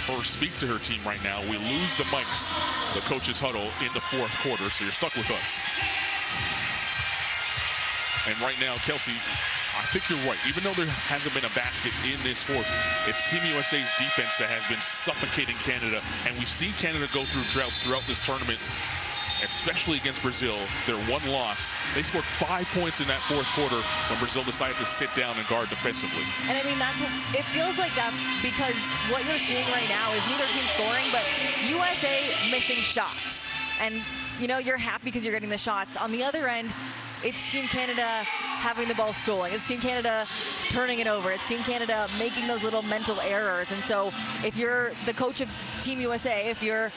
her speak to her team right now, we lose the mics, the coaches huddle, in the 4th quarter, so you're stuck with us. And right now, Kelsey, I think you're right. Even though there hasn't been a basket in this 4th, it's Team USA's defense that has been suffocating Canada, and we've seen Canada go through droughts throughout this tournament, especially against Brazil. Their one loss, they scored 5 points in that 4th quarter when Brazil decided to sit down and guard defensively. And I mean, that's what it feels like, that because what you're seeing right now is neither team scoring, but USA missing shots. And you know, you're happy because you're getting the shots. On the other end, it's Team Canada having the ball stolen. It's Team Canada turning it over. It's Team Canada making those little mental errors. And so if you're the coach of Team USA, if you're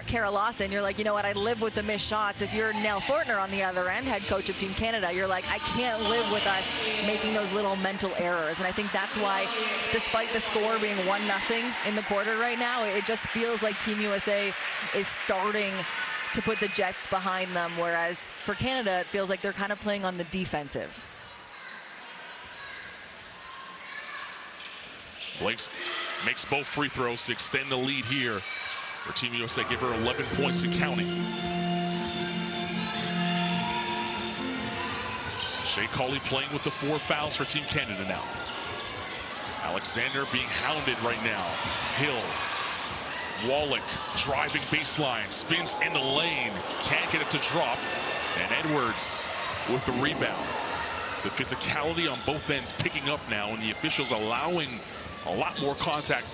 Kara Lawson, you're like, you know what, I live with the missed shots. If you're Nell Fortner on the other end, head coach of Team Canada, you're like, I can't live with us making those little mental errors. And I think that's why, despite the score being 1-0 in the quarter right now, it just feels like Team USA is starting to put the Jets behind them, whereas for Canada, it feels like they're kind of playing on the defensive. Blake makes both free throws to extend the lead here for Team USA, give her 11 points and counting. Shea Cauley playing with the 4 fouls for Team Canada now. Alexander being hounded right now. Hill, Wallach driving baseline, spins in the lane, can't get it to drop, and Edwards with the rebound. The physicality on both ends picking up now, and the officials allowing a lot more contact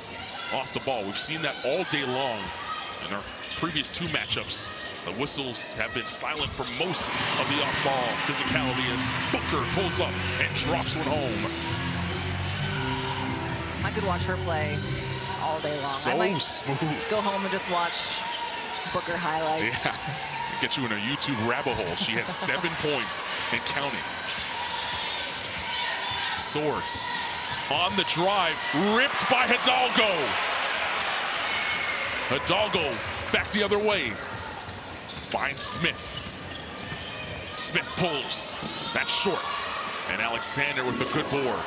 off the ball. We've seen that all day long in our previous 2 matchups. The whistles have been silent for most of the off-ball physicality as Booker pulls up and drops one home. I could watch her play all day long. So I might smooth. go home and just watch Booker highlights. Yeah, get you in a YouTube rabbit hole. She has 7 points and counting. Swords on the drive, ripped by Hidalgo. Hidalgo back the other way. Finds Smith. Smith pulls. That's short. And Alexander with a good board.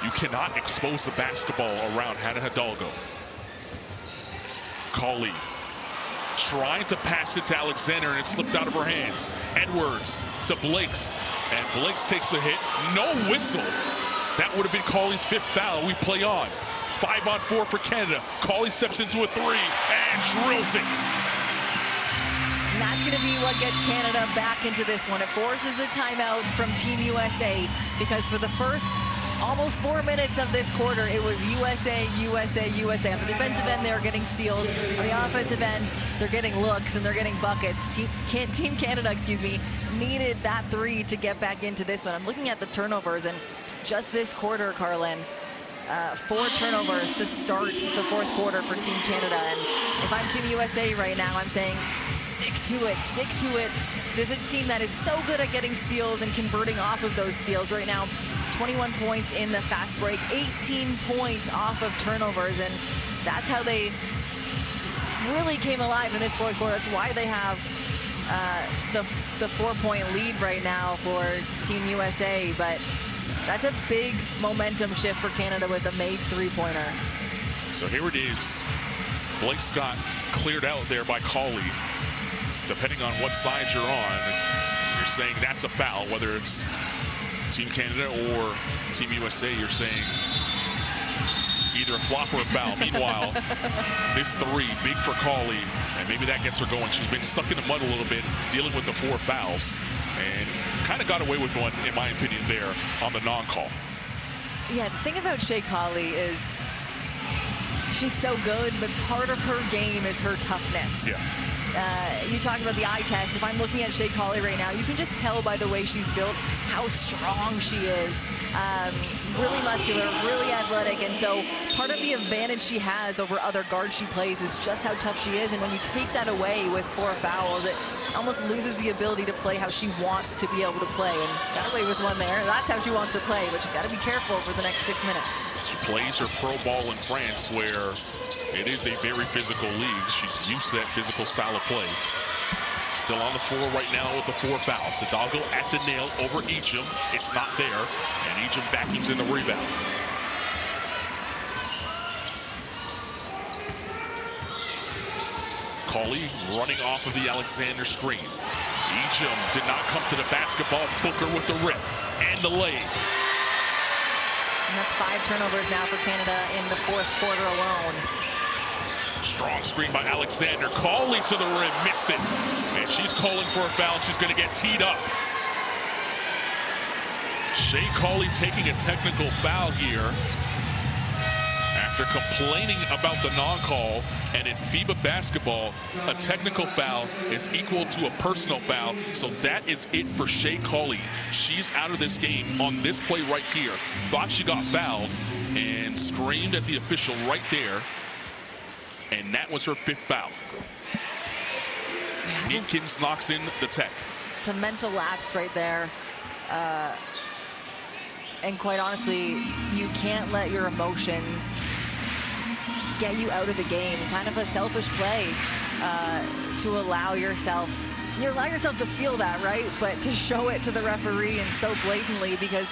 You cannot expose the basketball around Hannah Hidalgo. Cauley trying to pass it to Alexander, and it slipped out of her hands. Edwards to Blakes, and Blakes takes a hit. No whistle. That would have been Cauley's 5th foul. We play on. 5-on-4 for Canada. Cauley steps into a 3 and drills it. And that's going to be what gets Canada back into this one. It forces a timeout from Team USA, because for the first almost 4 minutes of this quarter, it was USA, USA, USA. On the defensive end, they're getting steals. On the offensive end, they're getting looks and they're getting buckets. Team Canada, needed that 3 to get back into this one. I'm looking at the turnovers, and just this quarter, Carlin, 4 turnovers to start the 4th quarter for Team Canada. And if I'm Team USA right now, I'm saying stick to it, stick to it. This is a team that is so good at getting steals and converting off of those steals right now. 21 points in the fast break, 18 points off of turnovers, and that's how they really came alive in this 4th quarter. That's why they have the 4-point lead right now for Team USA, but that's a big momentum shift for Canada with a made 3-pointer. So here it is. Blake Scott cleared out there by Cauley. Depending on what side you're on, you're saying that's a foul, whether it's Team Canada or Team USA, you're saying either a flop or a foul. Meanwhile, this 3, big for Cauley, and maybe that gets her going. She's been stuck in the mud a little bit, dealing with the 4 fouls, and kind of got away with one, in my opinion, there on the non-call. Yeah, the thing about Shea Cauley is she's so good, but part of her game is her toughness. Yeah. You talked about the eye test. If I'm looking at Shea Cauley right now, you can just tell by the way she's built how strong she is. Really muscular, really athletic, and so part of the advantage she has over other guards she plays is just how tough she is, and when you take that away with 4 fouls, it almost loses the ability to play how she wants to be able to play, and got away with one there. That's how she wants to play, but she's got to be careful for the next 6 minutes. She plays her pro ball in France, where it is a very physical league. She's used to that physical style of play. Still on the floor right now with the 4 fouls. Hidalgo at the nail over Ejim. It's not there, and Ejim vacuums in the rebound. Cauley running off of the Alexander screen. Ejim did not come to the basketball. Booker with the rip and the lay. And that's 5 turnovers now for Canada in the 4th quarter alone. Strong screen by Alexander. Cauley to the rim, missed it. And she's calling for a foul. She's going to get teed up. Shea Cauley taking a technical foul here after complaining about the non-call. And in FIBA basketball, a technical foul is equal to a personal foul. So that is it for Shea Cauley. She's out of this game on this play right here. Thought she got fouled and screamed at the official right there. And that was her 5th foul. Yeah, Neatkins knocks in the tech. It's a mental lapse right there. And quite honestly, you can't let your emotions get you out of the game. Kind of a selfish play. to allow yourself to feel that, right? But to show it to the referee and so blatantly, because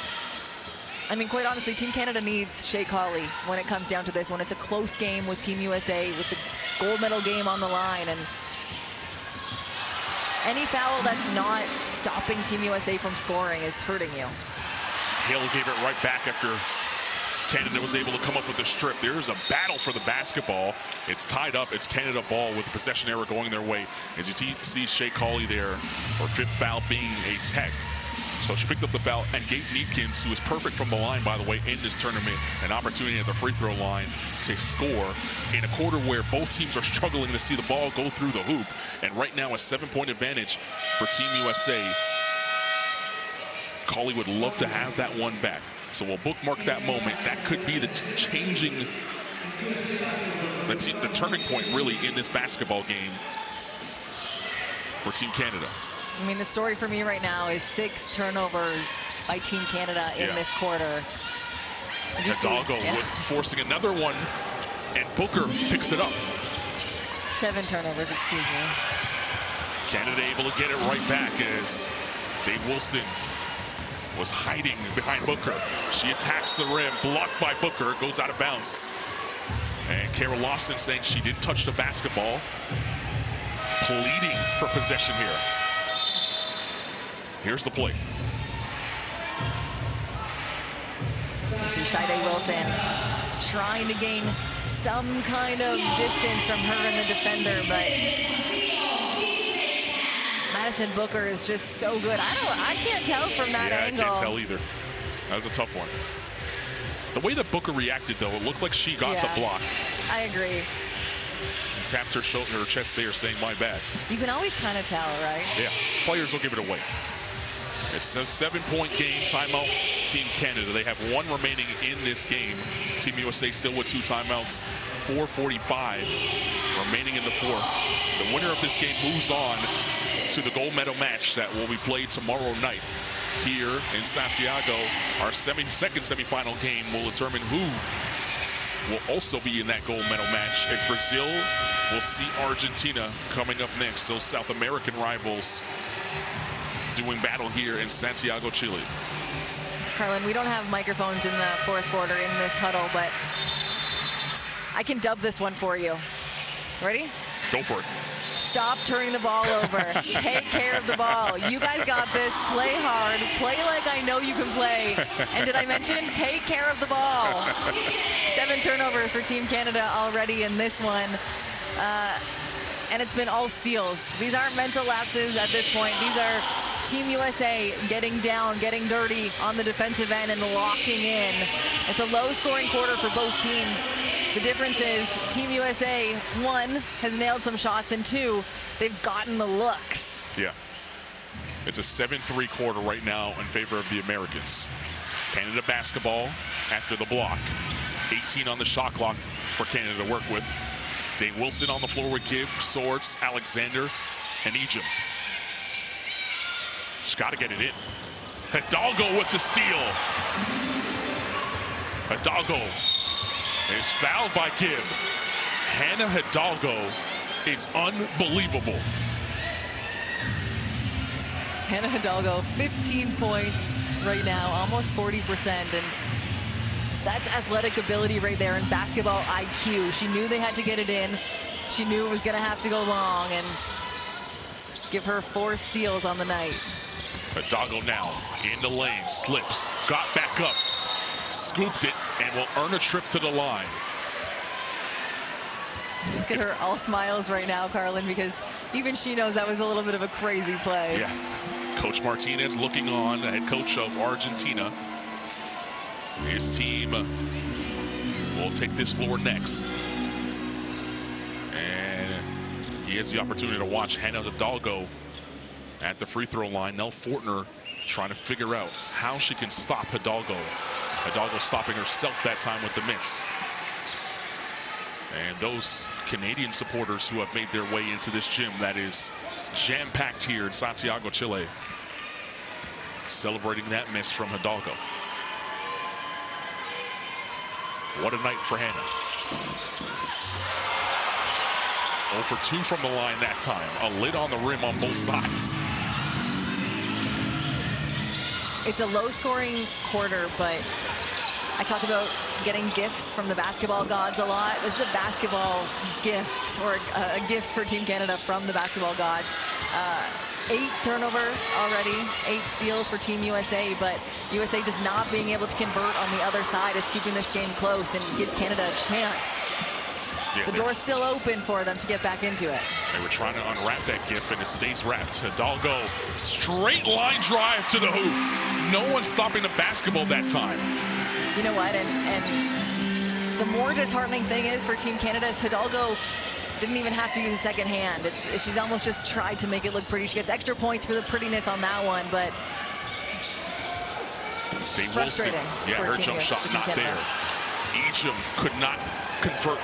I mean, quite honestly, Team Canada needs Shea Colley when it comes down to this one. It's a close game with Team USA, with the gold medal game on the line, and any foul that's not stopping Team USA from scoring is hurting you. Hill gave it right back after Canada was able to come up with the strip. There's a battle for the basketball. It's tied up. It's Canada ball with the possession error going their way. As you see Shea Colley there, her 5th foul being a tech. So she picked up the foul and gave Neepkins, who is perfect from the line, by the way, in this tournament, an opportunity at the free throw line to score in a quarter where both teams are struggling to see the ball go through the hoop. And right now, a 7-point advantage for Team USA. Colley would love to have that one back. So we'll bookmark that moment. That could be the changing, the turning point, really, in this basketball game for Team Canada. I mean, the story for me right now is 6 turnovers by Team Canada in this quarter. Hidalgo forcing another one, and Booker picks it up. 7 turnovers, excuse me. Canada able to get it right back as Dave Wilson was hiding behind Booker. She attacks the rim, blocked by Booker, goes out of bounds. And Kara Lawson saying she didn't touch the basketball, pleading for possession here. Here's the play. You see Shida Wilson trying to gain some kind of distance from her and the defender, but Madison Booker is just so good. I can't tell from that angle. I can't tell either. That was a tough one. The way that Booker reacted, though, it looked like she got the block. I agree. And tapped her shoulder, her chest there, saying, "My bad." You can always kind of tell, right? Yeah, players will give it away. It's a 7-point game. Timeout, Team Canada. They have 1 remaining in this game. Team USA still with 2 timeouts. 4:45 remaining in the 4th. The winner of this game moves on to the gold medal match that will be played tomorrow night here in Santiago. Our second semifinal game will determine who will also be in that gold medal match, as Brazil will see Argentina coming up next. Those South American rivals doing battle here in Santiago, Chile. Carlin, we don't have microphones in the 4th quarter in this huddle, but I can dub this one for you. Ready? Go for it. Stop turning the ball over. Take care of the ball. You guys got this. Play hard. Play like I know you can play. And did I mention take care of the ball? 7 turnovers for Team Canada already in this one. And it's been all steals. These aren't mental lapses at this point. These are Team USA getting down, getting dirty on the defensive end and locking in. It's a low-scoring quarter for both teams. The difference is Team USA, 1, has nailed some shots, and 2, they've gotten the looks. Yeah. It's a 7-3 quarter right now in favor of the Americans. Canada basketball after the block. 18 on the shot clock for Canada to work with. Dave Wilson on the floor with Gibb, Swords, Alexander, and Egypt. She's got to get it in. Hidalgo with the steal. Hidalgo is fouled by Gibb. Hannah Hidalgo is unbelievable. Hannah Hidalgo, 15 points right now, almost 40%. And that's athletic ability right there and basketball IQ. She knew they had to get it in. She knew it was going to have to go long, and give her 4 steals on the night. Hidalgo now in the lane, slips, got back up, scooped it, and will earn a trip to the line. Look at her all smiles right now, Carlin, because even she knows that was a little bit of a crazy play. Yeah. Coach Martinez looking on, the head coach of Argentina. His team will take this floor next. And he has the opportunity to watch Hannah Hidalgo at the free throw line. Nell Fortner trying to figure out how she can stop Hidalgo. Hidalgo stopping herself that time with the miss. And those Canadian supporters who have made their way into this gym that is jam-packed here in Santiago, Chile, celebrating that miss from Hidalgo. What a night for Hannah. 0 for 2 from the line that time. A lid on the rim on both sides. It's a low-scoring quarter, but I talk about getting gifts from the basketball gods a lot. This is a basketball gift, or a gift for Team Canada from the basketball gods. 8 turnovers already, 8 steals for Team USA, but USA just not being able to convert on the other side is keeping this game close and gives Canada a chance. Yeah, the door's still open for them to get back into it. They were trying to unwrap that gift, and it stays wrapped. Hidalgo, straight line drive to the hoop. No one stopping the basketball that time. You know what, and the more disheartening thing is for Team Canada is Hidalgo didn't even have to use a second hand. She's almost just tried to make it look pretty. She gets extra points for the prettiness on that one, but it's frustrating. Yeah, her jump shot not there. Ejim could not convert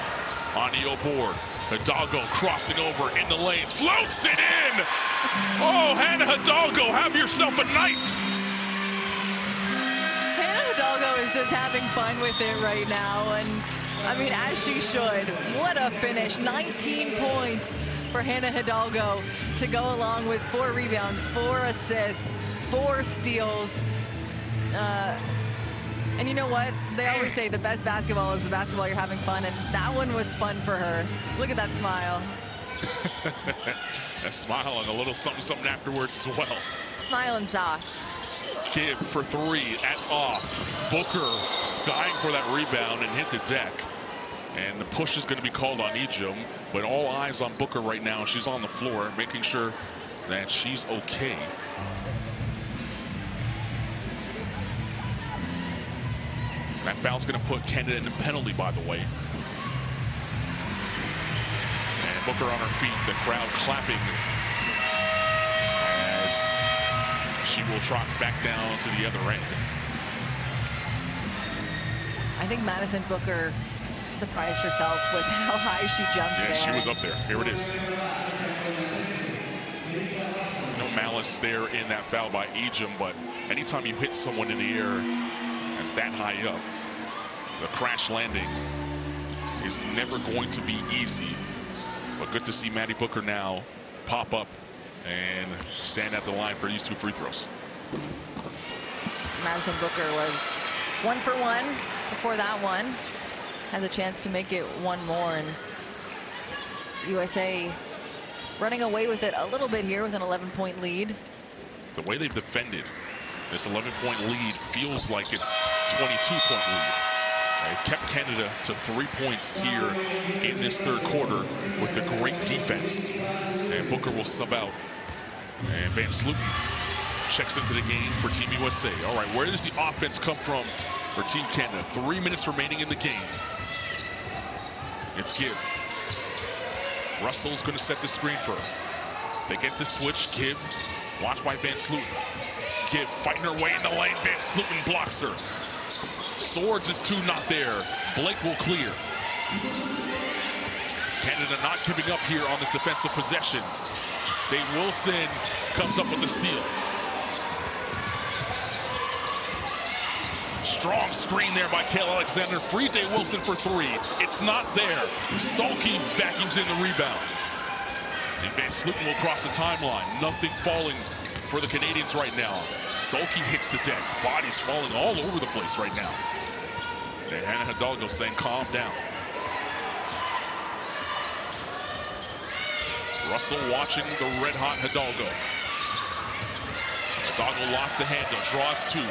on the board. Hidalgo crossing over in the lane, floats it in. Oh, Hannah Hidalgo, have yourself a night. Hannah Hidalgo is just having fun with it right now, and I mean, as she should. What a finish. 19 points for Hannah Hidalgo to go along with 4 rebounds, 4 assists, 4 steals. And you know what? They always say the best basketball is the basketball you're having fun, and that one was fun for her. Look at that smile. A smile and a little something afterwards as well. Smile and sauce. Gibb for 3, that's off. Booker skying for that rebound and hit the deck. And the push is going to be called on Ejim, but all eyes on Booker right now. She's on the floor, making sure that she's okay. That foul's going to put Canada in the penalty, by the way. And Booker on her feet, the crowd clapping as she will trot back down to the other end. I think Madison Booker surprised herself with how high she jumped there. Yeah, she was up there. Here it is. No malice there in that foul by Ejim, but anytime you hit someone in the air that's that high up, the crash landing is never going to be easy. But good to see Maddie Booker now pop up and stand at the line for these 2 free throws. Madison Booker was 1 for 1 before that one. Has a chance to make it 1 more, and USA running away with it a little bit here with an 11-point lead. The way they've defended this 11-point lead feels like it's 22-point lead. They've kept Canada to 3 points here in this 3rd quarter with the great defense. And Booker will sub out. And Van Sloten checks into the game for Team USA. All right, where does the offense come from for Team Canada? 3 minutes remaining in the game. It's Gibb. Russell's going to set the screen for her. They get the switch. Gibb, watched by Van Sloten. Gibb fighting her way in the lane. Van Sloten blocks her. Swords is 2 not there. Blake will clear. Canada not giving up here on this defensive possession. Dave Wilson comes up with the steal. Strong screen there by Kale Alexander. Free Dave Wilson for 3. It's not there. Stolke vacuums in the rebound. And Van Sloten will cross the timeline. Nothing falling for the Canadians right now. Stolke hits the deck. Bodies falling all over the place right now. And Hannah Hidalgo saying, calm down. Russell watching the red-hot Hidalgo. Hidalgo lost the handle, draws 2.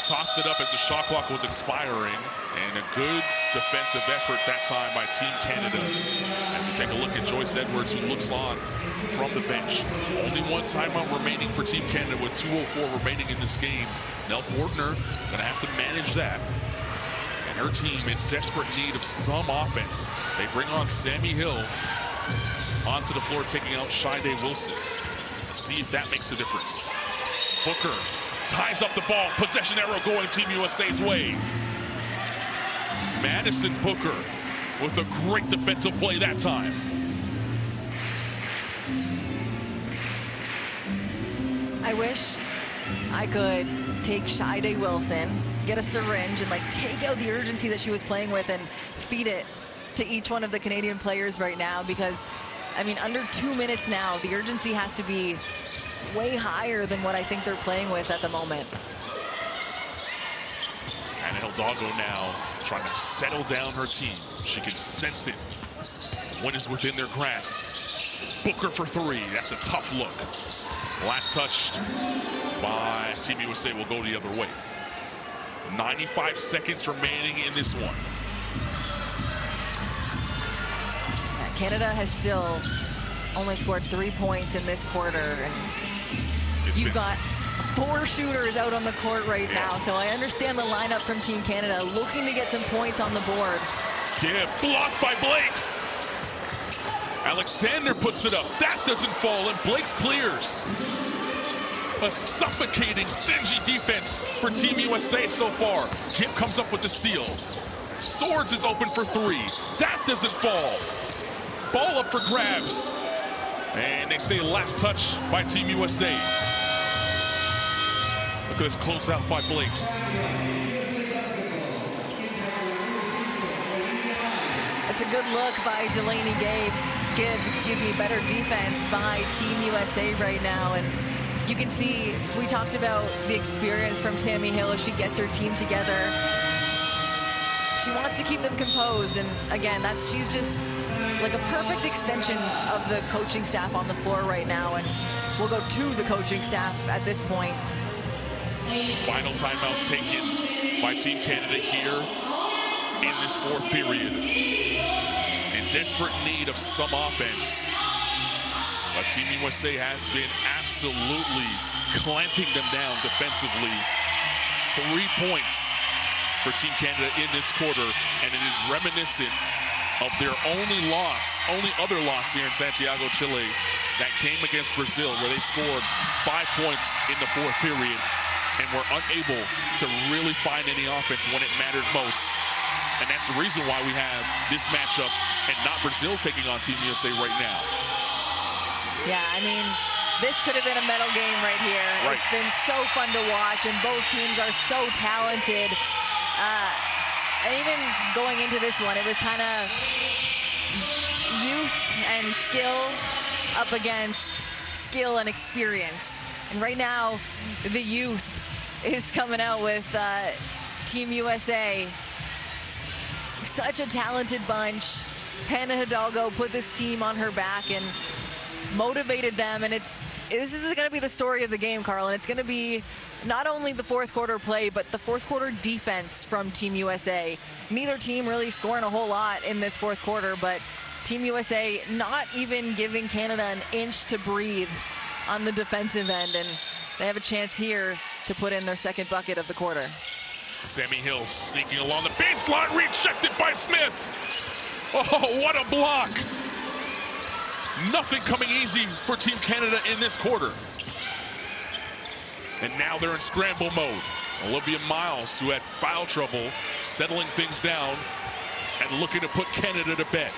Tossed it up as the shot clock was expiring, and a good defensive effort that time by Team Canada. As you take a look at Joyce Edwards, who looks on from the bench. Only 1 timeout remaining for Team Canada with 2:04 remaining in this game. Nell Fortner gonna have to manage that. And her team in desperate need of some offense. They bring on Sammy Hill onto the floor, taking out Shide Wilson. Let's see if that makes a difference. Booker ties up the ball. Possession arrow going Team USA's way. Madison Booker with a great defensive play that time. I wish I could take Shide Wilson, get a syringe, and like take out the urgency that she was playing with and feed it to each one of the Canadian players right now, because I mean, under 2 minutes now. The urgency has to be way higher than what I think they're playing with at the moment. And Hidalgo now trying to settle down her team. She can sense it. When is within their grasp. Booker for three. That's a tough look. Last touch by Team USA will go the other way. 95 seconds remaining in this one. Canada has still only scored 3 points in this quarter. And you've got 4 shooters out on the court right now. So I understand the lineup from Team Canada looking to get some points on the board. Yeah, blocked by Blakes. Alexander puts it up. That doesn't fall, and Blakes clears. A suffocating, stingy defense for Team USA so far. Kim comes up with the steal. Swords is open for three. That doesn't fall. Ball up for grabs. And they say last touch by Team USA. Look at this closeout by Blakes. It's a good look by Delaney Gibbs, better defense by Team USA right now. And you can see, we talked about the experience from Sammy Hill as she gets her team together. She wants to keep them composed, and again, she's just like a perfect extension of the coaching staff on the floor right now, and we'll go to the coaching staff at this point. Final timeout taken by Team Canada here in this fourth period. In desperate need of some offense. But Team USA has been absolutely clamping them down defensively. 3 points for Team Canada in this quarter, and it is reminiscent of their only other loss here in Santiago, Chile, that came against Brazil, where they scored 5 points in the fourth period and were unable to really find any offense when it mattered most. And that's the reason why we have this matchup and not Brazil taking on Team USA right now. Yeah, I mean, this could have been a medal game right here. Right. It's been so fun to watch, and both teams are so talented. And even going into this one, it was kind of youth and skill up against skill and experience. And right now, the youth is coming out with Team USA. Such a talented bunch. Hannah Hidalgo put this team on her back and motivated them, and this is going to be the story of the game, Carl, and it's going to be not only the fourth quarter play, but the fourth quarter defense from Team USA. Neither team really scoring a whole lot in this fourth quarter, but Team USA not even giving Canada an inch to breathe on the defensive end, and they have a chance here to put in their second bucket of the quarter. Sammy Hill sneaking along the baseline, rejected by Smith. Oh, what a block. Nothing coming easy for Team Canada in this quarter. And now they're in scramble mode. Olivia Miles, who had foul trouble, settling things down and looking to put Canada to bed.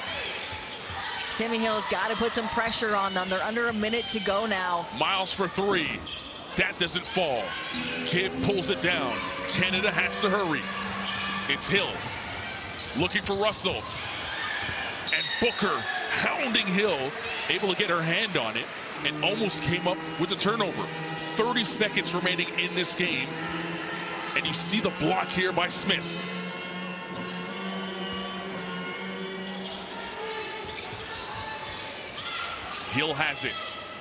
Sammy Hill's got to put some pressure on them. They're under a minute to go now. Miles for three. That doesn't fall. Kidd pulls it down. Canada has to hurry. It's Hill looking for Russell. And Booker hounding Hill, able to get her hand on it, and almost came up with the turnover. 30 seconds remaining in this game, and you see the block here by Smith. Hill has it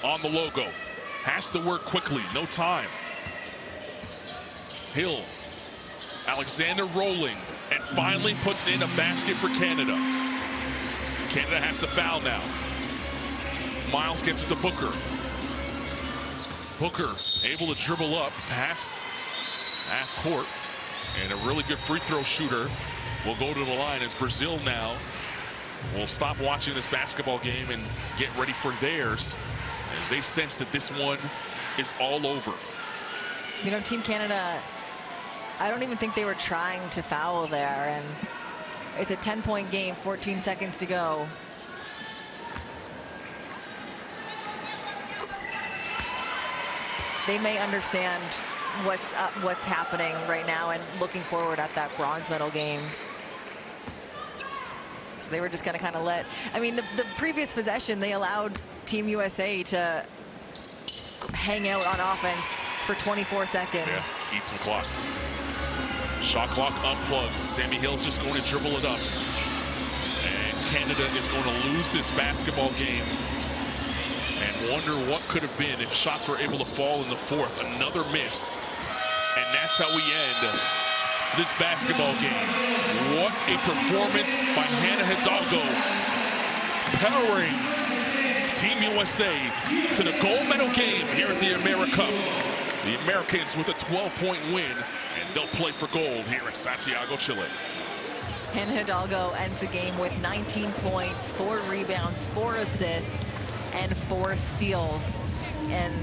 on the logo. Has to work quickly, no time. Hill, Alexander rolling, and finally puts in a basket for Canada. Canada has to foul now. Miles gets it to Booker. Booker able to dribble up past half court, and a really good free throw shooter will go to the line as Brazil now will stop watching this basketball game and get ready for theirs as they sense that this one is all over. You know, Team Canada, I don't even think they were trying to foul there, and it's a 10-point game, 14 seconds to go. They may understand what's happening right now and looking forward at that bronze medal game. They were just going to kind of let, I mean, the previous possession, they allowed Team USA to hang out on offense for 24 seconds. Yeah, eat some clock. Shot clock unplugged. Sammy Hill's just going to dribble it up. And Canada is going to lose this basketball game and wonder what could have been if shots were able to fall in the fourth. Another miss. And that's how we end this basketball game. What a performance by Hannah Hidalgo, powering Team USA to the gold medal game here at the AmeriCup. The Americans with a 12-point win, and they'll play for gold here in Santiago, Chile. Hannah Hidalgo ends the game with 19 points, 4 rebounds, 4 assists, and 4 steals. And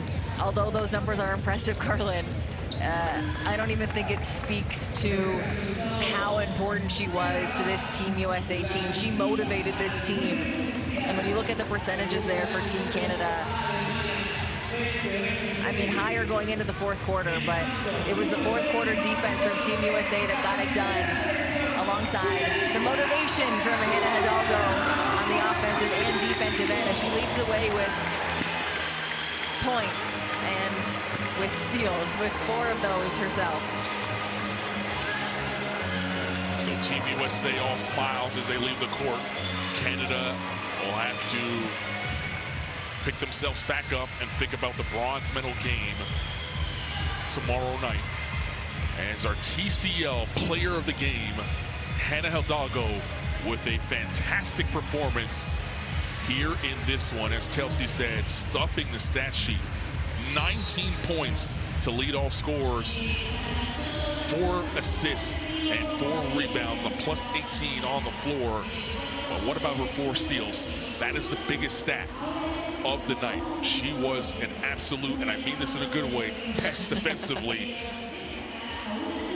although those numbers are impressive, Carlin, I don't even think it speaks to how important she was to this Team USA team. She motivated this team. And when you look at the percentages there for Team Canada, I mean, higher going into the fourth quarter, but it was the fourth quarter defense from Team USA that got it done, alongside some motivation from Hannah Hidalgo on the offensive and defensive end, as she leads the way with points and with steals, with 4 of those herself. So Team USA all smiles as they leave the court. Canada will have to pick themselves back up and think about the bronze medal game tomorrow night. As our TCL player of the game, Hannah Hidalgo, with a fantastic performance here in this one. As Kelsey said, stuffing the stat sheet. 19 points to lead all scorers, 4 assists and 4 rebounds, a plus 18 on the floor. But what about her 4 steals? That is the biggest stat of the night. She was an absolute, and I mean this in a good way, pest defensively,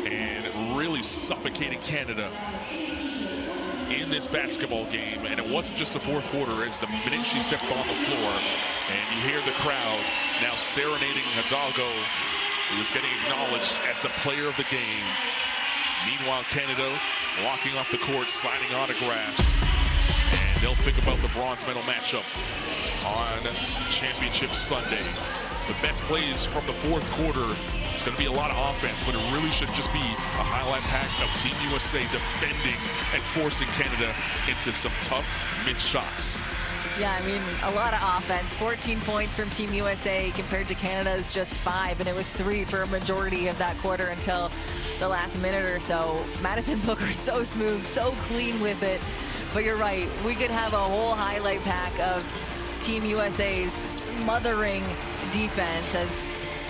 and really suffocated Canada in this basketball game. And it wasn't just the fourth quarter. It's the minute she stepped on the floor, and you hear the crowd now serenading Hidalgo, who is getting acknowledged as the player of the game. Meanwhile, Canada walking off the court, signing autographs, and they'll think about the bronze medal matchup on Championship Sunday. The best plays from the fourth quarter. It's going to be a lot of offense, but it really should just be a highlight pack of Team USA defending and forcing Canada into some tough missed shots. Yeah, I mean, a lot of offense. 14 points from Team USA compared to Canada's just 5, and it was 3 for a majority of that quarter until the last minute or so. Madison Booker so smooth, so clean with it. But you're right, we could have a whole highlight pack of Team USA's smothering defense, as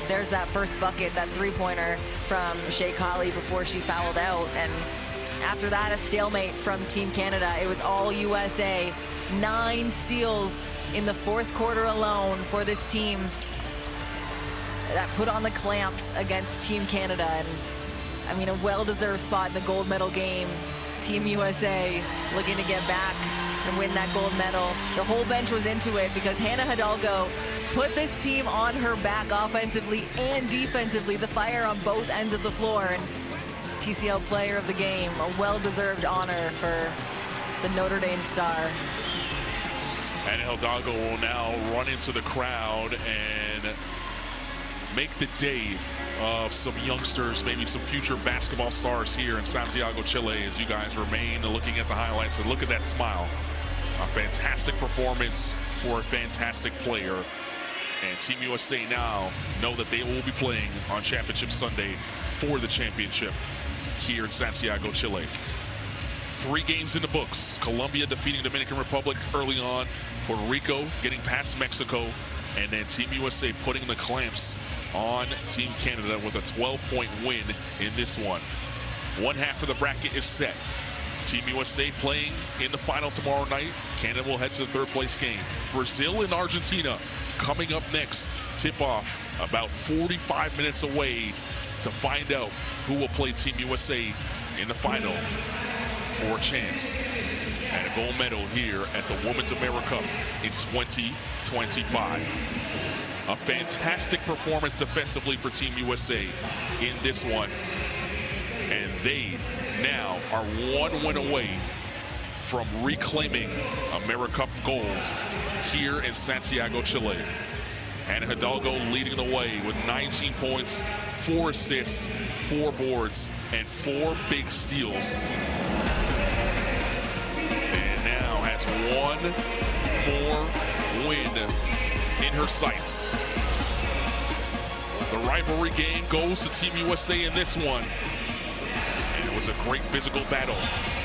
there's that first bucket, that 3-pointer from Shea Colley before she fouled out. And after that, a stalemate from Team Canada. It was all USA. 9 steals in the fourth quarter alone for this team that put on the clamps against Team Canada. And I mean, a well-deserved spot in the gold medal game. Team USA looking to get back and win that gold medal. The whole bench was into it because Hannah Hidalgo put this team on her back offensively and defensively, the fire on both ends of the floor. And TCL player of the game, a well-deserved honor for the Notre Dame star. And Hidalgo will now run into the crowd and make the day of some youngsters, maybe some future basketball stars here in Santiago, Chile, as you guys remain looking at the highlights. And look at that smile. A fantastic performance for a fantastic player. And Team USA now know that they will be playing on Championship Sunday for the championship here in Santiago, Chile. 3 games in the books. Colombia defeating Dominican Republic early on. Puerto Rico getting past Mexico. And then Team USA putting the clamps on Team Canada with a 12-point win in this one. One half of the bracket is set. Team USA playing in the final tomorrow night. Canada will head to the third-place game. Brazil and Argentina coming up next. Tip-off about 45 minutes away to find out who will play Team USA in the final for a chance at a gold medal here at the Women's AmeriCup in 2025. A fantastic performance defensively for Team USA in this one. And they now are 1 win away from reclaiming AmeriCup gold here in Santiago, Chile. Ana Hidalgo leading the way with 19 points, 4 assists, 4 boards, and 4 big steals. And now has one more win in her sights. The rivalry game goes to Team USA in this one. And it was a great physical battle.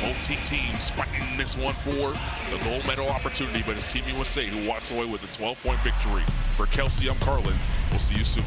Both teams fighting this one for the gold medal opportunity, but it's Team USA who walks away with a 12-point victory. For Kelsey, I'm Carlin. We'll see you soon.